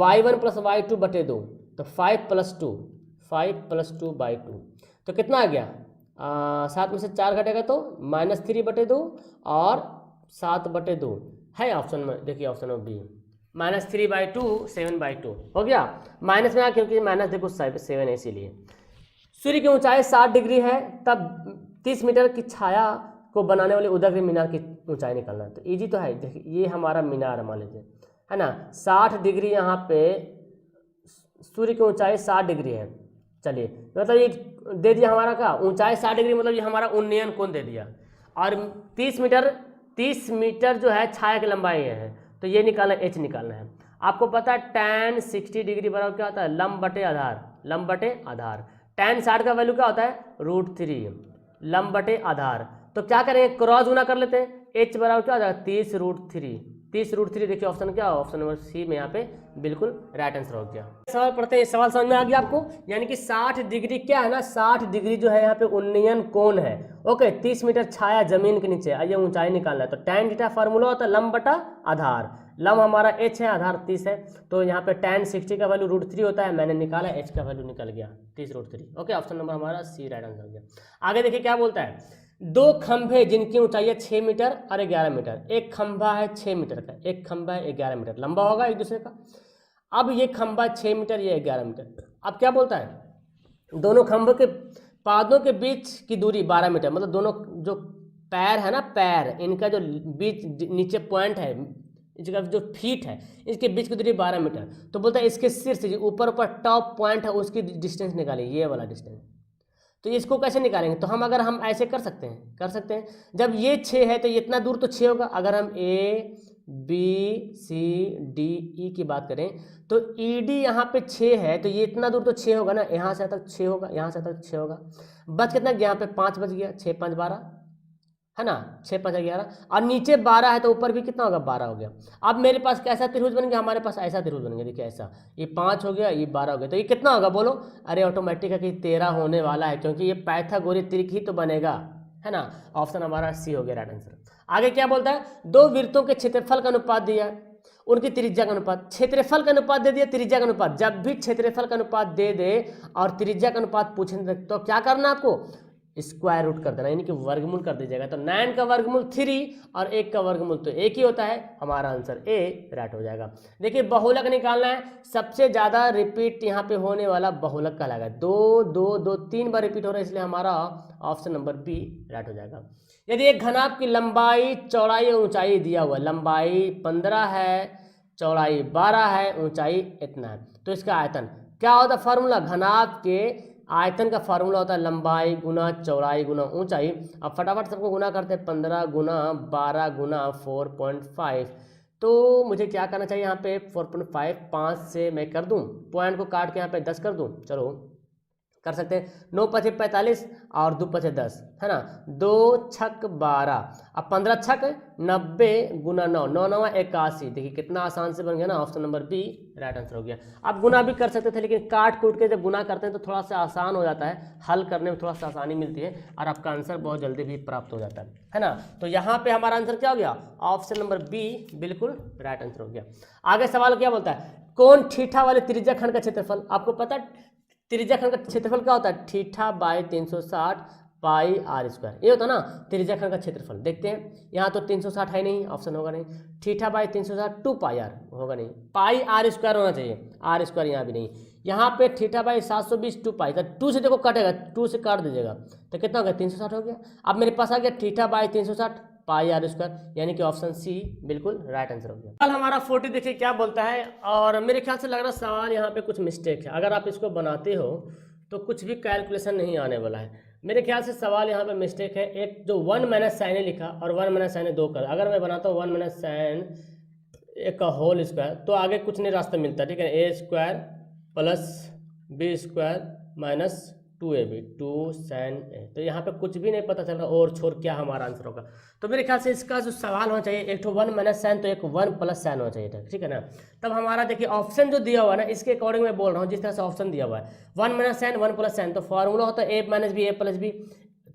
y1 प्लस y2 बटे 2 तो 5 प्लस 2 5 प्लस 2 बाई 2 तो कितना आ गया 7 में से 4 घटेगा तो -3 बटे 2 और 7 बटे 2 है ऑप्शन में। देखिए ऑप्शन में बी -3/2 7/2 हो गया। माइनस में आ क्योंकि माइनस देखो 7 है इसीलिए। सूर्य की ऊंचाई 60 डिग्री है तब 30 मीटर की छाया को बनाने वाले उदयगिरी मीनार की ऊंचाई निकालना है। तो इजी तो है, देखिए ये हमारा मीनार मान लीजिए है ना 60 डिग्री यहाँ पे सूर्य की ऊंचाई 60 डिग्री है। चलिए मतलब ये दे दिया हमारा का ऊंचाई 60 डिग्री मतलब ये हमारा उन्नयन कोण दे दिया और 30 मीटर जो है छाया की लंबाई है तो ये निकालना h निकालना है। आपको पता है tan 60 डिग्री बराबर क्या होता है लंब बटे आधार, लंब बटे आधार। tan 60 का वैल्यू क्या होता है √3 लंब बटे आधार। तो क्या करेंगे क्रॉस गुना कर लेते हैं h बराबर क्या हो जाएगा 30√3 30√3 देखिए ऑप्शन क्या हो ऑप्शन नंबर सी में यहाँ पे बिल्कुल राइट आंसर हो गया। सवाल पढ़ते हैं, सवाल समझ में आ गया आपको, यानी कि 60 डिग्री क्या है ना 60 डिग्री जो है यहाँ पे उन्नयन कोण है। ओके 30 मीटर छाया जमीन के नीचे, आइए ऊंचाई निकालना है। तो tan थीटा फार्मूला होता है लंब बटा आधार, लंब हमारा h है आधार 30 है तो यहाँ पे tan 60 का वैल्यू √3 होता है, मैंने निकाला h का वैल्यू निकल गया 30√3। ओके ऑप्शन नंबर हमारा सी राइट आंसर हो गया। आगे देखिए क्या बोलता है दो खंभे जिनकी ऊंचाई है 6 मीटर और 11 मीटर। एक खंभा है 6 मीटर का, एक खंभा है 11 मीटर, लंबा होगा एक दूसरे का। अब ये खंभा 6 मीटर ये 11 मीटर। अब क्या बोलता है दोनों खंभों के पादों के बीच की दूरी 12 मीटर, मतलब दोनों जो पैर है ना पैर इनका जो बीच नीचे पॉइंट है इसका जो फीट है इसके बीच की दूरी 12 मीटर। तो बोलता है इसके सिर से ऊपर टॉप पॉइंट है उसकी डिस्टेंस निकालिए, ये वाला डिस्टेंस। तो इसको कैसे निकालेंगे, तो हम ऐसे कर सकते हैं जब ये 6 है तो ये इतना दूर तो 6 होगा। अगर हम A B C D E की बात करें तो ED यहाँ पे 6 है तो ये इतना दूर तो 6 होगा ना, यहाँ से तक 6 होगा, यहाँ से तक 6 होगा। बच कितना गया यहाँ पे 5 बच गया, 6 5 12 है ना, 6 5 11 और नीचे 12 है तो ऊपर भी कितना होगा 12 हो गया। अब मेरे पास कैसा त्रिभुज बन गया, हमारे पास ऐसा त्रिभुज बन गया, देखिए ऐसा, ये 5 हो गया ये 12 हो गया। तो ये कितना होगा बोलो, अरे ऑटोमेटिक है कि 13 होने वाला है क्योंकि ये पाइथागोरस त्रिक ही तो बनेगा है ना। ऑप्शन हमारा सी हो गया राइट आंसर। आगे क्या बोलता है दो वृत्तों के क्षेत्रफल का अनुपात दिया उनकी त्रिज्या का अनुपात, क्षेत्रफल का अनुपात दे दिया त्रिज्या का अनुपात। जब भी क्षेत्रफल का अनुपात दे दे और त्रिज्या का अनुपात पूछे तो क्या करना आपको स्क्वायर रूट कर देना, यानी कि वर्गमूल कर दीजिएगा। तो 9 का वर्गमूल 3 और 1 का वर्गमूल तो 1 ही होता है, हमारा आंसर ए राइट हो जाएगा। देखिए बहुलक निकालना है, सबसे ज़्यादा रिपीट यहाँ पे होने वाला बहुलक कहलाएगा। 2 2 2 3 बार रिपीट हो रहा है, इसलिए हमारा ऑप्शन नंबर बी राइट हो जाएगा। यदि एक घनाभ की लंबाई, चौड़ाई और ऊंचाई दिया हुआ, लंबाई 15 है, चौड़ाई 12 है, ऊंचाई इतना है, तो इसका आयतन क्या होता है? फार्मूला घनाभ के आयतन का फार्मूला होता है लंबाई गुना चौड़ाई गुना ऊंचाई। अब फटाफट सबको गुना करते हैं, 15 गुना 12 गुना 4.5। तो मुझे क्या करना चाहिए यहाँ पे? 4.5 5 से मैं कर दूँ, पॉइंट को काट के यहाँ पे 10 कर दूँ, चलो कर सकते हैं। 9 पचे 45 और 2 पचे 10 है ना, 2 छक 12, अब 15 छक 90 गुना 9, 9 9 81। देखिए कितना आसान से बन गया ना, option number B right answer हो गया। आप गुना भी कर सकते थे, लेकिन काट कूट के जब गुना करते हैं तो थोड़ा सा आसान हो जाता है, हल करने में थोड़ा सा आसानी मिलती है और आपका आंसर बहुत जल्दी भी प्राप्त हो जाता है ना। तो यहाँ पे हमारा आंसर क्या हो गया? ऑप्शन नंबर बी बिल्कुल राइट आंसर हो गया। आगे सवाल क्या बोलता है? कौन थीटा वाले त्रिज्या खंड का क्षेत्रफल, आपको पता है त्रिज्या खंड का क्षेत्रफल क्या होता है? Theta by 360 pi r square, ये होता है ना त्रिज्या खंड का क्षेत्रफल। देखते हैं, यहाँ तो 360 है नहीं, ऑप्शन होगा नहीं। थीटा बाई 360 2 पाई आर होगा नहीं, पाई आर स्क्वायर होना चाहिए, आर स्क्वायर यहाँ भी नहीं। यहाँ पे थीटा बाई 720 2 पाई, तो 2 से देखो कटेगा, 2 से काट दीजिएगा तो कितना हो गया? 360 हो गया। अब मेरे पास आ गया theta by 360 pi r square, यानी कि ऑप्शन सी बिल्कुल राइट आंसर हो गया। कल हमारा 40 देखिए क्या बोलता है, और मेरे ख्याल से लग रहा है सवाल यहाँ पे कुछ मिस्टेक है। अगर आप इसको बनाते हो तो कुछ भी कैलकुलेशन नहीं आने वाला है। मेरे ख्याल से सवाल यहाँ पे मिस्टेक है। एक जो 1 माइनस साइन लिखा और 1 माइनस साइन 2 कर, अगर मैं बनाता हूँ 1 माइनस साइन एक का होल स्क्वायर, तो आगे कुछ नहीं रास्ता मिलता, ठीक है। A square plus B square minus 2ab 2 sine A, तो यहाँ पे कुछ भी नहीं पता चल रहा और छोड़ क्या हमारा आंसर होगा। तो मेरे ख्याल से इसका जो सवाल होना चाहिए, एक तो 1 माइनस साइन तो एक 1 प्लस साइन होना चाहिए था, ठीक है ना। तब हमारा देखिए ऑप्शन जो दिया हुआ है ना, इसके अकॉर्डिंग मैं बोल रहा हूँ, जिस तरह से ऑप्शन दिया हुआ है 1 माइनस साइन 1 प्लस साइन, तो फॉर्मूला होता है A minus B A plus B,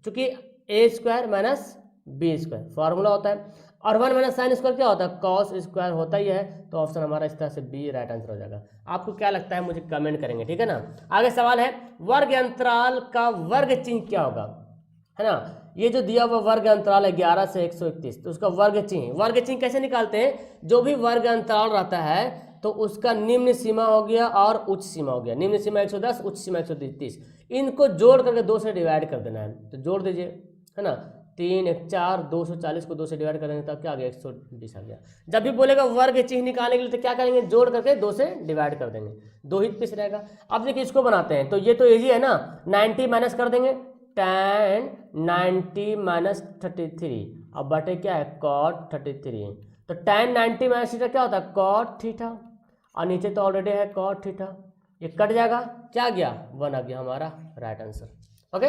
चूंकि A square minus B square formula होता है, और 1 माइनस साइन स्क्वायर क्या होता है? कॉस स्क्वायर होता ही है। तो ऑप्शन हमारा इस तरह से बी राइट आंसर हो जाएगा। आपको क्या लगता है मुझे कमेंट करेंगे, ठीक है ना। आगे सवाल है, वर्ग अंतराल का वर्ग चिन्ह क्या होगा, है ना। ये जो दिया हुआ वर्ग अंतराल है 11 से 131, तो उसका वर्ग चिन्ह कैसे निकालते हैं? जो भी वर्ग अंतराल रहता है तो उसका निम्न सीमा हो गया और उच्च सीमा हो गया। निम्न सीमा 110, उच्च सीमा 130, इनको जोड़ करके 2 से डिवाइड कर देना है। तो जोड़ दीजिए, है ना, 3 1 4, 240 को 2 से डिवाइड करेंगे तब क्या आ गया? 120 आ गया। जब भी बोलेगा वर्ग चिन्ह निकालने के लिए तो क्या करेंगे? जोड़ करके 2 से डिवाइड कर देंगे, 2 ही पीस रहेगा। अब देखिए इसको बनाते हैं, तो ये तो इजी है ना, 90 माइनस कर देंगे, tan 90 माइनस 33, अब बटे क्या है? cot 33, तो tan 90 माइनस थीटा क्या होता है? cot थीटा, और नीचे तो ऑलरेडी है cot थीटा, ये कट जाएगा, क्या आ गया? 1 आ गया हमारा राइट आंसर। ओके,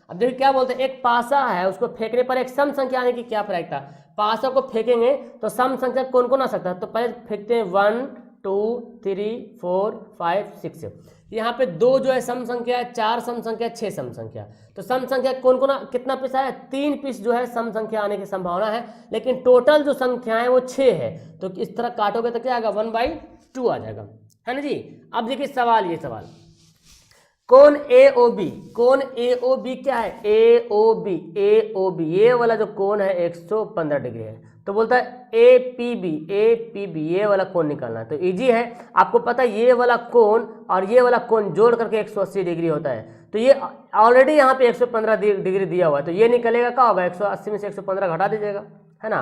अब देखिए क्या बोलते हैं, एक पासा है, उसको फेंकने पर एक सम संख्या आने की क्या प्रायिकता? पासा को फेंकेंगे तो सम संख्या कौन कौन आ सकता है? तो पहले फेंकते हैं 1 2 3 4 5 6, यहाँ पे 2 जो है सम संख्या है, 4 सम संख्या, 6 सम संख्या। तो सम संख्या कौन कौन कितना पीस है? 3 पीस जो है सम संख्या आने की संभावना है, लेकिन टोटल जो संख्या है वो 6 है। तो इस तरह काटोगे तो क्या आएगा? 1/2 आ जाएगा, है ना जी। अब देखिए सवाल, ये सवाल कौन AOB, कौन AOB क्या है? AOB ये वाला जो कोण है 115 डिग्री है, तो बोलता है APB ये वाला कोण निकालना है। तो इजी है, आपको पता है ये वाला कोण और ये वाला कोण जोड़ करके 180 डिग्री होता है। तो ये ऑलरेडी यहाँ पे 115 डिग्री दिया हुआ है, तो ये निकलेगा क्या होगा? 180 में से 115 घटा दीजिएगा, है ना,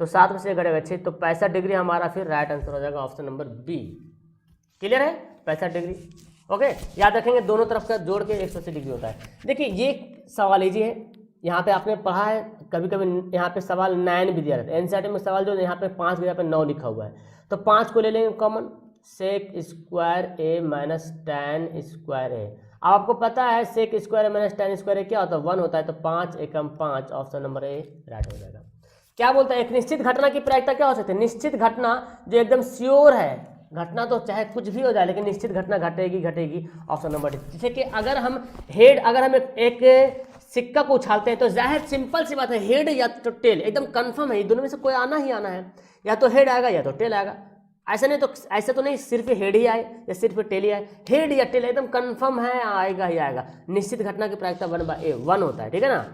तो 7 में से घटेगा 6, तो 65 डिग्री हमारा फिर राइट आंसर हो जाएगा, ऑप्शन नंबर बी। क्लियर है? 65 डिग्री। ओके, याद रखेंगे दोनों तरफ का जोड़ के 180 डिग्री होता है। देखिए ये सवाल इजी है, यहाँ पे आपने पढ़ा है, कभी कभी यहाँ पे सवाल 9 भी दिया रहता है। एनसीईआरटी में सवाल जो यहाँ पे 5 की जगह पे 9 लिखा हुआ है, तो 5 को ले लेंगे कॉमन, सेक स्क्वायर ए माइनस tan स्क्वायर ए। अब आपको पता है सेक स्क्वायर ए माइनस tan स्क्वायर ए क्या होता है? 1 होता है, तो 5 एकम 5, ऑप्शन नंबर ए राइट हो जाएगा। क्या बोलता है? एक निश्चित घटना की प्रायिकता क्या हो सकती है? निश्चित घटना जो एकदम श्योर है, घटना तो चाहे कुछ भी हो जाए लेकिन निश्चित घटना घटेगी, ऑप्शन नंबर डी। जैसे कि अगर हम एक सिक्का को उछालते हैं तो जाहिर सिंपल सी बात है, हेड या तो टेल एकदम कंफर्म है, ये दोनों में से कोई आना ही आना है, या तो हेड आएगा या तो टेल आएगा। ऐसा नहीं तो ऐसा तो नहीं सिर्फ हेड ही आए या सिर्फ टेल ही आए, हेड या टेल एकदम कंफर्म है आएगा ही आएगा। निश्चित घटना की प्रायिकता 1/1 होता है, ठीक है ना।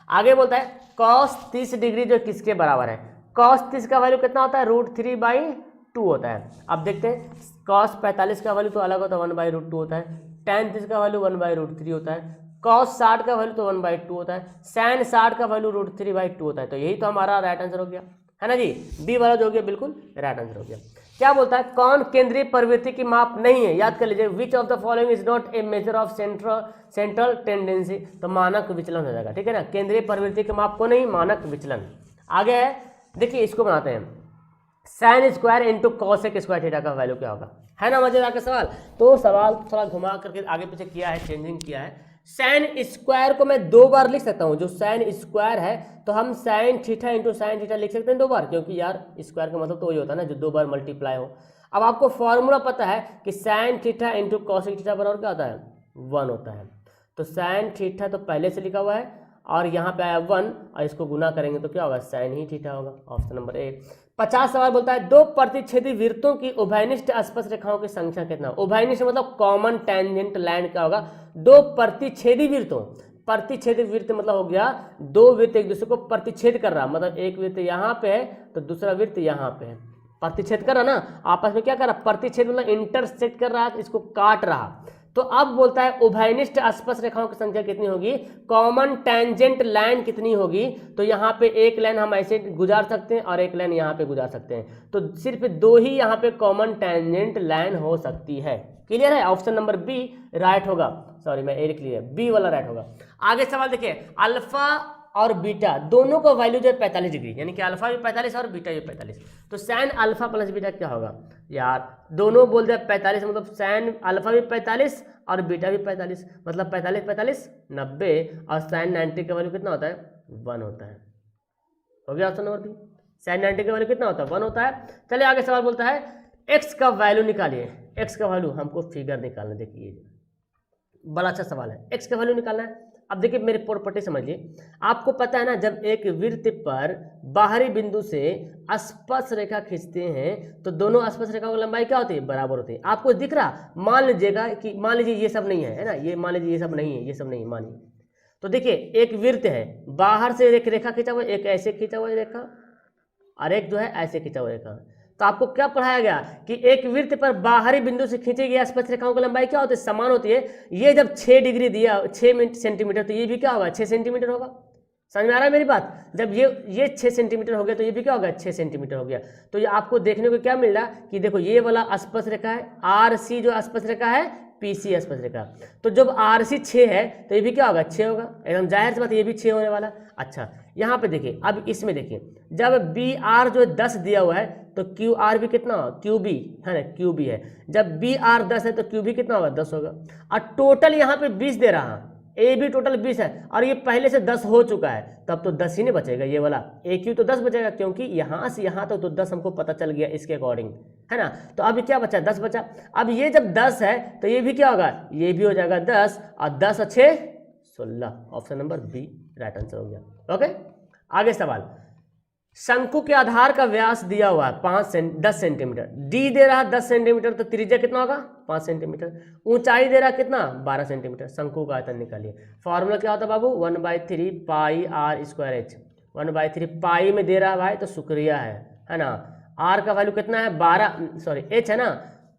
आगे बोलता है cos 30 डिग्री जो किसके बराबर है, cos 30 का वैल्यू कितना होता है, √3/2 होता है। अब देखते हैं cos 45 का वैल्यू तो अलग होता है 1/√2 होता है, tan 30 का वैल्यू 1/√3 होता है, cos 60 का वैल्यू तो 1/2 होता है, sin 60 का वैल्यू √3/2 होता है। तो यही तो हमारा राइट आंसर हो गया, है ना जी, बी वाला जो हो गया बिल्कुल राइट आंसर हो गया। क्या बोलता है, कौन केंद्रीय प्रवृत्ति की माप नहीं है, याद कर लीजिए, which of the following is not a measure of central tendency, तो मानक विचलन हो जाएगा, ठीक है ना। केंद्रीय प्रवृत्ति के माप को नहीं, मानक विचलन। आगे है, देखिए इसको बनाते हैं, sine square into cosec square theta का वैल्यू क्या होगा, है ना मजेदार का सवाल। तो सवाल थोड़ा घुमा करके आगे पीछे किया है, चेंजिंग किया है। साइन स्क्वायर को मैं 2 बार लिख सकता हूँ, जो साइन स्क्वायर है तो हम sine theta into sine theta लिख सकते हैं 2 बार, क्योंकि यार स्क्वायर का मतलब तो वही होता है ना जो 2 बार मल्टीप्लाई हो। अब आपको फॉर्मूला पता है कि sine theta into cosec theta बराबर क्या होता है, 1 होता है। तो साइन थीटा तो पहले से लिखा हुआ है और यहाँ पे आया 1 और इसको गुना करेंगे तो क्या होगा, साइन ही थीटा होगा, ऑप्शन नंबर ए। 50 सवाल बोलता है 2 प्रतिच्छेदी वृत्तों की उभयनिष्ठ स्पर्श रेखाओं की संख्या कितना। उभयनिष्ठ मतलब कॉमन टेंजेंट लाइन क्या होगा, 2 प्रतिच्छेदी वृत्तों, प्रतिच्छेदी वृत्त मतलब हो गया 2 वृत्त एक दूसरे को प्रतिच्छेद कर रहा, मतलब एक वृत्त यहाँ पे है तो दूसरा वृत्त यहाँ पे है, प्रतिच्छेद कर रहा ना, आपस में क्या कर रहा, प्रतिच्छेद मतलब इंटरसेक्ट कर रहा, इसको काट रहा। तो अब बोलता है उभयनिष्ठ स्पर्श रेखाओं की संख्या कितनी होगी, कॉमन टेंजेंट लाइन कितनी होगी। तो यहाँ पे एक लाइन हम ऐसे गुजार सकते हैं और एक लाइन यहाँ पे गुजार सकते हैं, तो सिर्फ 2 ही यहाँ पे कॉमन टेंजेंट लाइन हो सकती है। क्लियर है, ऑप्शन नंबर बी राइट होगा, सॉरी मैं ए लिख लिया, बी वाला राइट होगा। आगे सवाल देखिए, अल्फा और बीटा दोनों का वैल्यू जो है 45 डिग्री, यानी कि अल्फा भी 45 और बीटा भी 45, तो साइन अल्फा प्लस बीटा क्या होगा यार, दोनों बोल दे 45, मतलब साइन अल्फा भी 45 और बीटा भी 45, मतलब 45 45 90, और साइन 90 का वैल्यू कितना होता है, 1 होता है। हो गया ऑप्शन नंबर बी, साइन 90 का वैल्यू कितना होता है, 1 होता है। चलिए आगे सवाल बोलता है एक्स का वैल्यू निकालिए, एक्स का वैल्यू हमको फिगर निकालना, देखिए बड़ा अच्छा सवाल है, एक्स का वैल्यू निकालना है। अब देखिए मेरे प्रॉपर्टी समझिए, आपको पता है ना जब एक वृत्त पर बाहरी बिंदु से स्पर्श रेखा खींचते हैं तो दोनों स्पर्श रेखाओं की लंबाई क्या होती है, बराबर होती है। आपको दिख रहा, मान लीजिएगा कि मान लीजिए ये सब नहीं है, है ना, ये मान लीजिए ये सब नहीं है, ये सब नहीं है, मानिए। तो देखिए एक वृत्त है, बाहर से एक रेखा खींचा हुआ, एक ऐसे खींचा हुआ रेखा और एक जो है ऐसे खींचा हुआ रेखा। तो आपको क्या पढ़ाया गया कि एक वृत्त पर बाहरी बिंदु से खींची गई स्पर्श रेखाओं की लंबाई क्या होती है, समान होती है। ये जब 6 डिग्री दिया, 6 सेंटीमीटर, तो ये भी क्या होगा, 6 सेंटीमीटर होगा। समझ में आ रहा है मेरी बात, जब ये 6 सेंटीमीटर हो गया तो ये भी क्या होगा, 6 सेंटीमीटर हो गया। तो ये आपको देखने को क्या मिल रहा कि देखो ये वाला स्पर्श रेखा है RC, जो स्पर्श रेखा है PC स्पर्श रेखा, तो जब RC 6 है तो ये भी क्या होगा, 6 होगा, एकदम जाहिर सी बात है ये भी 6 होने वाला। अच्छा यहाँ पे देखिए, अब इसमें देखिए जब BR जो 10 दिया हुआ है तो QR भी कितना होगा, QB है ना, QB है। जब BR 10 है तो QB कितना होगा, 10 होगा। और टोटल यहाँ पे 20 दे रहा है, AB टोटल 20 है और ये पहले से 10 हो चुका है, तब तो 10 ही नहीं बचेगा, ये वाला AQ तो 10 बचेगा, क्योंकि यहाँ से यहाँ तक तो 10 हमको पता चल गया इसके अकॉर्डिंग, है ना। तो अभी क्या बचा, 10 बचा। अब ये जब 10 है तो ये भी क्या होगा, ये भी हो जाएगा 10 और 10 और 6 16, option number B right answer हो गया। ओके, आगे सवाल, शंकु के आधार का व्यास दिया हुआ है 10 सेंटीमीटर, डी दे रहा है 10 सेंटीमीटर, तो त्रिज्या कितना होगा, 5 सेंटीमीटर। ऊंचाई दे रहा कितना, 12 सेंटीमीटर। शंकु का आयतन निकालिए। फॉर्मूला क्या होता है बाबू, 1/3 पाई R स्क्वायर H। 1/3 पाई में दे रहा है भाई तो शुक्रिया है ना। R का वैल्यू कितना है, 12, सॉरी H है ना,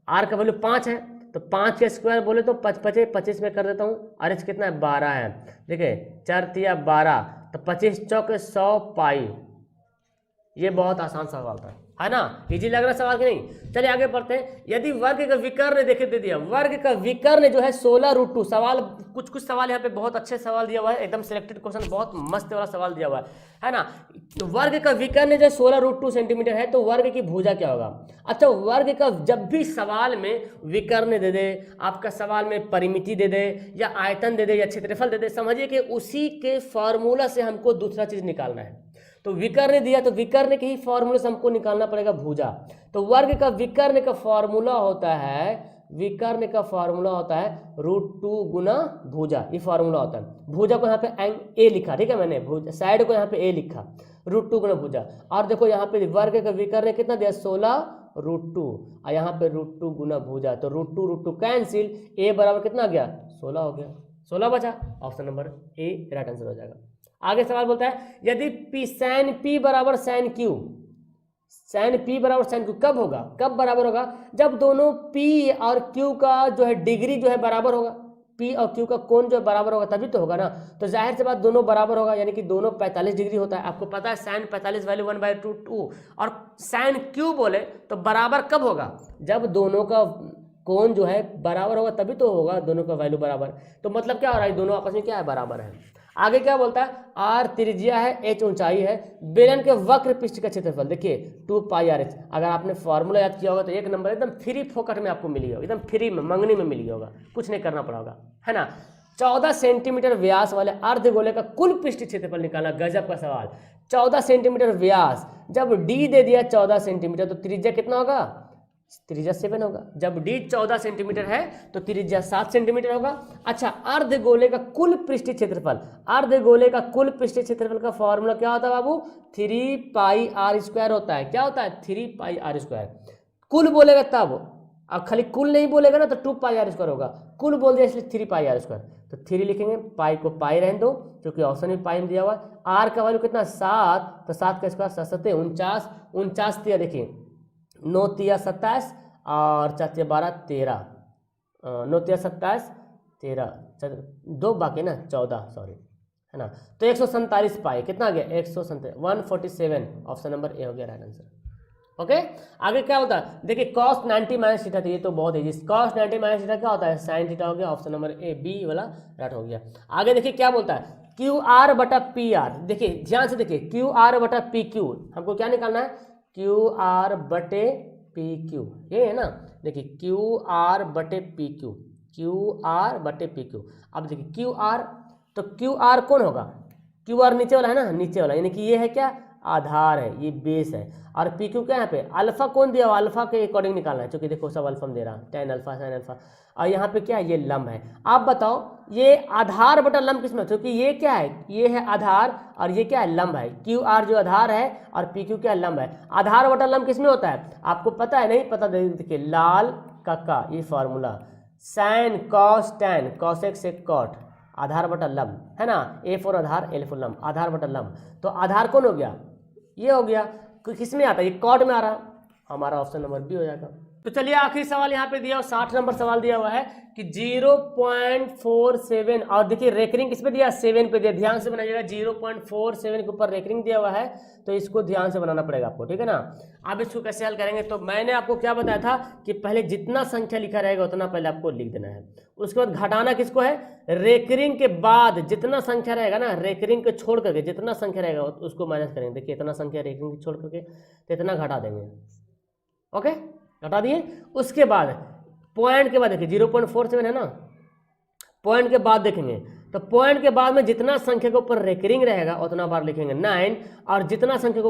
R का वैल्यू 5 है, तो 5 के स्क्वायर बोले तो 25 में कर देता हूँ, और H कितना है, 12 है। देखिए 4 तिया 12, तो 25 चौक 100 पाई। ये बहुत आसान सवाल था, है ना, इजी लग रहा सवाल कि नहीं। चलिए आगे बढ़ते हैं। यदि वर्ग का विकर्ण देखे दे दिया, वर्ग का विकर्ण जो है 16√2, सवाल कुछ सवाल यहाँ पे बहुत अच्छे सवाल दिया हुआ है, एकदम सिलेक्टेड क्वेश्चन, बहुत मस्त वाला सवाल दिया हुआ है ना। वर्ग का विकर्ण जो 16√2 सेंटीमीटर है तो वर्ग की भुजा क्या होगा। अच्छा, वर्ग का जब भी सवाल में विकर्ण दे दे, आपका सवाल में परिमिति दे दे या आयतन दे दे या क्षेत्रफल दे दे, समझिए कि उसी के फॉर्मूला से हमको दूसरा चीज निकालना है। तो विकर्ण दिया तो विकर्ण के ही फॉर्मूले से हमको निकालना पड़ेगा भुजा। तो वर्ग का विकर्ण का फॉर्मूला होता है, विकर्ण का फॉर्मूला होता है √2 गुना भुजा, ये फॉर्मूला होता है। भुजा को यहाँ पे A लिखा, ठीक है, मैंने भुजा साइड को यहाँ पे A लिखा, √2 गुना भुजा। और देखो यहाँ पे वर्ग का विकर्ण कितना दिया, 16 √2 और यहाँ पे √2 गुना भुजा, तो √2 कैंसिल, ए बराबर कितना आ गया 16 हो गया, 16 बचा, ऑप्शन नंबर ए राइट आंसर हो जाएगा। आगे सवाल बोलता है यदि पी साइन पी बराबर साइन क्यू, साइन पी बराबर साइन क्यू कब होगा, कब बराबर होगा, जब दोनों पी और क्यू का जो है डिग्री जो है बराबर होगा, पी और क्यू का कोण जो है बराबर होगा तभी तो होगा ना। तो जाहिर सी बात दोनों बराबर होगा, यानी कि दोनों 45 डिग्री होता है। आपको पता है साइन 45 वैल्यू 1/2 और साइन क्यू बोले तो बराबर कब होगा, जब दोनों का कोण जो है बराबर होगा तभी तो होगा दोनों का वैल्यू बराबर। तो मतलब क्या हो रहा है, दोनों आपस में क्या है बराबर है। आगे क्या बोलता है, आर त्रिज्या है, एच ऊंचाई है, बेलन के वक्र पृष्ठ का क्षेत्रफल देखिए 2πr/h। अगर आपने फॉर्मूला याद किया होगा तो एक नंबर एकदम फ्री फोकट में आपको मिली होगा, एकदम फ्री में मंगनी में मिली होगा, कुछ नहीं करना पड़ा होगा, है ना। 14 सेंटीमीटर व्यास वाले अर्धगोले का कुल पृष्ठ क्षेत्रफल निकालना, गजब का सवाल। 14 सेंटीमीटर व्यास, जब डी दे दिया 14 सेंटीमीटर तो त्रिज्या कितना होगा, त्रिज्या 7 होगा। जब डी 14 सेंटीमीटर है तो त्रिज्या 7 सेंटीमीटर होगा। अच्छा, अर्धगोले का कुल पृष्ठीय क्षेत्रफल, अर्धगोले का कुल पृष्ठीय क्षेत्रफल का फॉर्मूला क्या होता है बाबू, 3πr² होता है। क्या होता है, 3πr²। कुल बोलेगा तब, अब खाली कुल नहीं बोलेगा ना तो 2πr² होगा, कुल बोल दिया इसलिए 3πr²। तो 3 लिखेंगे, पाई को पाई रहने दो क्योंकि ऑप्शन में पाई में दिया हुआ है। आर का वैल्यू कितना 7, तो 7 का स्क्वायर 7 7 49, 49 दिया, देखिए 9 तिया 27 और 4 तिया 12 13, 9 तिया 27 13, 2 बाकी ना 14, सॉरी, है ना। तो 147 पाई कितना आ गया 147, ऑप्शन नंबर ए हो गया राइट आंसर। ओके, आगे क्या होता है, देखिए cos 90 माइनस थीटा, तो ये तो बहुत इजी, cos 90 माइनस थीटा क्या होता है साइन थीटा हो गया, ऑप्शन नंबर ए बी वाला राइट हो गया। आगे देखिए क्या बोलता है, QR/PR, देखिए ध्यान से देखिए QR/PQ, हमको क्या निकालना है, QR/PQ, ये है ना, देखिए QR/PQ, QR/PQ। अब देखिए QR, तो QR कौन होगा, QR नीचे वाला है ना, नीचे वाला, यानी कि ये है क्या आधार है, ये बेस है, और PQ क्या है यहाँ पे अल्फा कौन दिया हुआ, अल्फा के अकॉर्डिंग निकालना है, क्योंकि देखो सब अल्फा में दे रहा है, tan अल्फा sin अल्फा, और यहाँ पे क्या है ये लंब है। आप बताओ ये आधार बटा लंब किसमें, क्योंकि ये क्या है, ये है आधार और ये क्या है लंब है, QR जो आधार है और PQ क्या है लंब है। आधार बटा लंब किसमें होता है, आपको पता है नहीं पता, देखिए लाल का ये formula, sin cos tan cosec sec cot, आधार बटा लंब है ना, A for Aadhaar L for लंब, आधार बटा लंब। तो आधार कौन हो गया, ये हो गया, किस में आता है, ये कॉट में आ रहा, हमारा ऑप्शन नंबर बी हो जाएगा। तो चलिए आखिरी सवाल यहाँ पे दिया, 60 नंबर सवाल दिया हुआ है कि 0.47, और देखिए रेकरिंग किस पे दिया, 7 पे दिया, ध्यान से बनाइएगा, 0.47 के ऊपर रेकरिंग दिया हुआ है, तो इसको ध्यान से बनाना पड़ेगा आपको, ठीक है ना। अब इसको कैसे हल करेंगे, तो मैंने आपको क्या बताया था कि पहले जितना संख्या लिखा रहेगा उतना पहले आपको लिख देना है, उसके बाद घटाना किसको है, रेकरिंग के बाद जितना संख्या रहेगा ना, रेकरिंग को छोड़ करके जितना संख्या रहेगा उसको माइनस करेंगे। देखिए इतना संख्या रेकरिंग को छोड़ करके तो इतना घटा देंगे, ओके घटा दिए। उसके बाद पॉइंट के बाद देखिए 0.47 है ना, पॉइंट के बाद देखेंगे तो पॉइंट के बाद में जितना संख्या के ऊपर रेकरिंग रहेगा उतना बार लिखेंगे 9, और जितना संख्या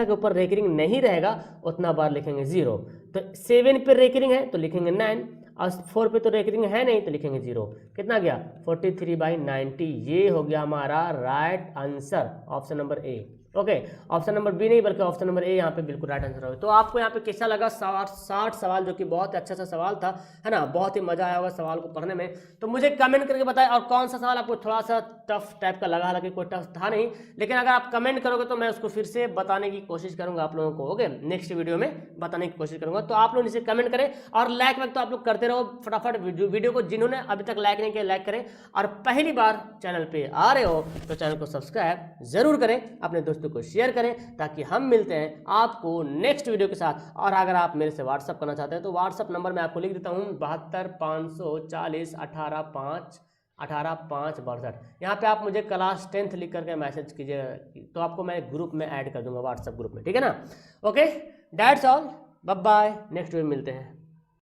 के ऊपर रेकरिंग नहीं रहेगा उतना बार लिखेंगे 0। तो 7 पे रेकरिंग है तो लिखेंगे 9, और 4 पे तो रेकरिंग है नहीं तो लिखेंगे 0। कितना गया 43/90, ये हो गया हमारा right answer, option number A. Okay, option number B नहीं बल्कि ऑप्शन नंबर ए यहाँ पे बिल्कुल राइट आंसर होगा। तो आपको यहाँ पे कैसा लगा 60 सवाल, जो कि बहुत अच्छा सा सवाल था, है ना, बहुत ही मजा आया होगा सवाल को पढ़ने में। तो मुझे कमेंट करके बताएं, और कौन सा सवाल आपको थोड़ा सा टफ टाइप का लगा, हालांकि कोई टफ था नहीं, लेकिन अगर आप कमेंट करोगे तो मैं उसको फिर से बताने की कोशिश करूंगा आप लोगों को। ओके, नेक्स्ट वीडियो में बताने की कोशिश करूंगा। तो आप लोग इसे कमेंट करें, और लाइक वाइक तो आप लोग करते रहो फटाफट, वीडियो को जिन्होंने अभी तक लाइक नहीं किया लाइक करें, और पहली बार चैनल पे आ रहे हो तो चैनल को सब्सक्राइब जरूर करें, अपने दोस्तों को शेयर करें, ताकि हम मिलते हैं आपको नेक्स्ट वीडियो के साथ। और अगर आप मेरे से व्हाट्सअप करना चाहते हैं तो व्हाट्सअप नंबर मैं आपको लिख देता हूँ 72 540 18 5 62। यहाँ पे आप मुझे क्लास 10th लिख करके मैसेज कीजिएगा, तो आपको मैं ग्रुप में ऐड कर दूंगा व्हाट्सएप ग्रुप में, ठीक है ना। Okay, that's all, bye bye, next video में मिलते हैं।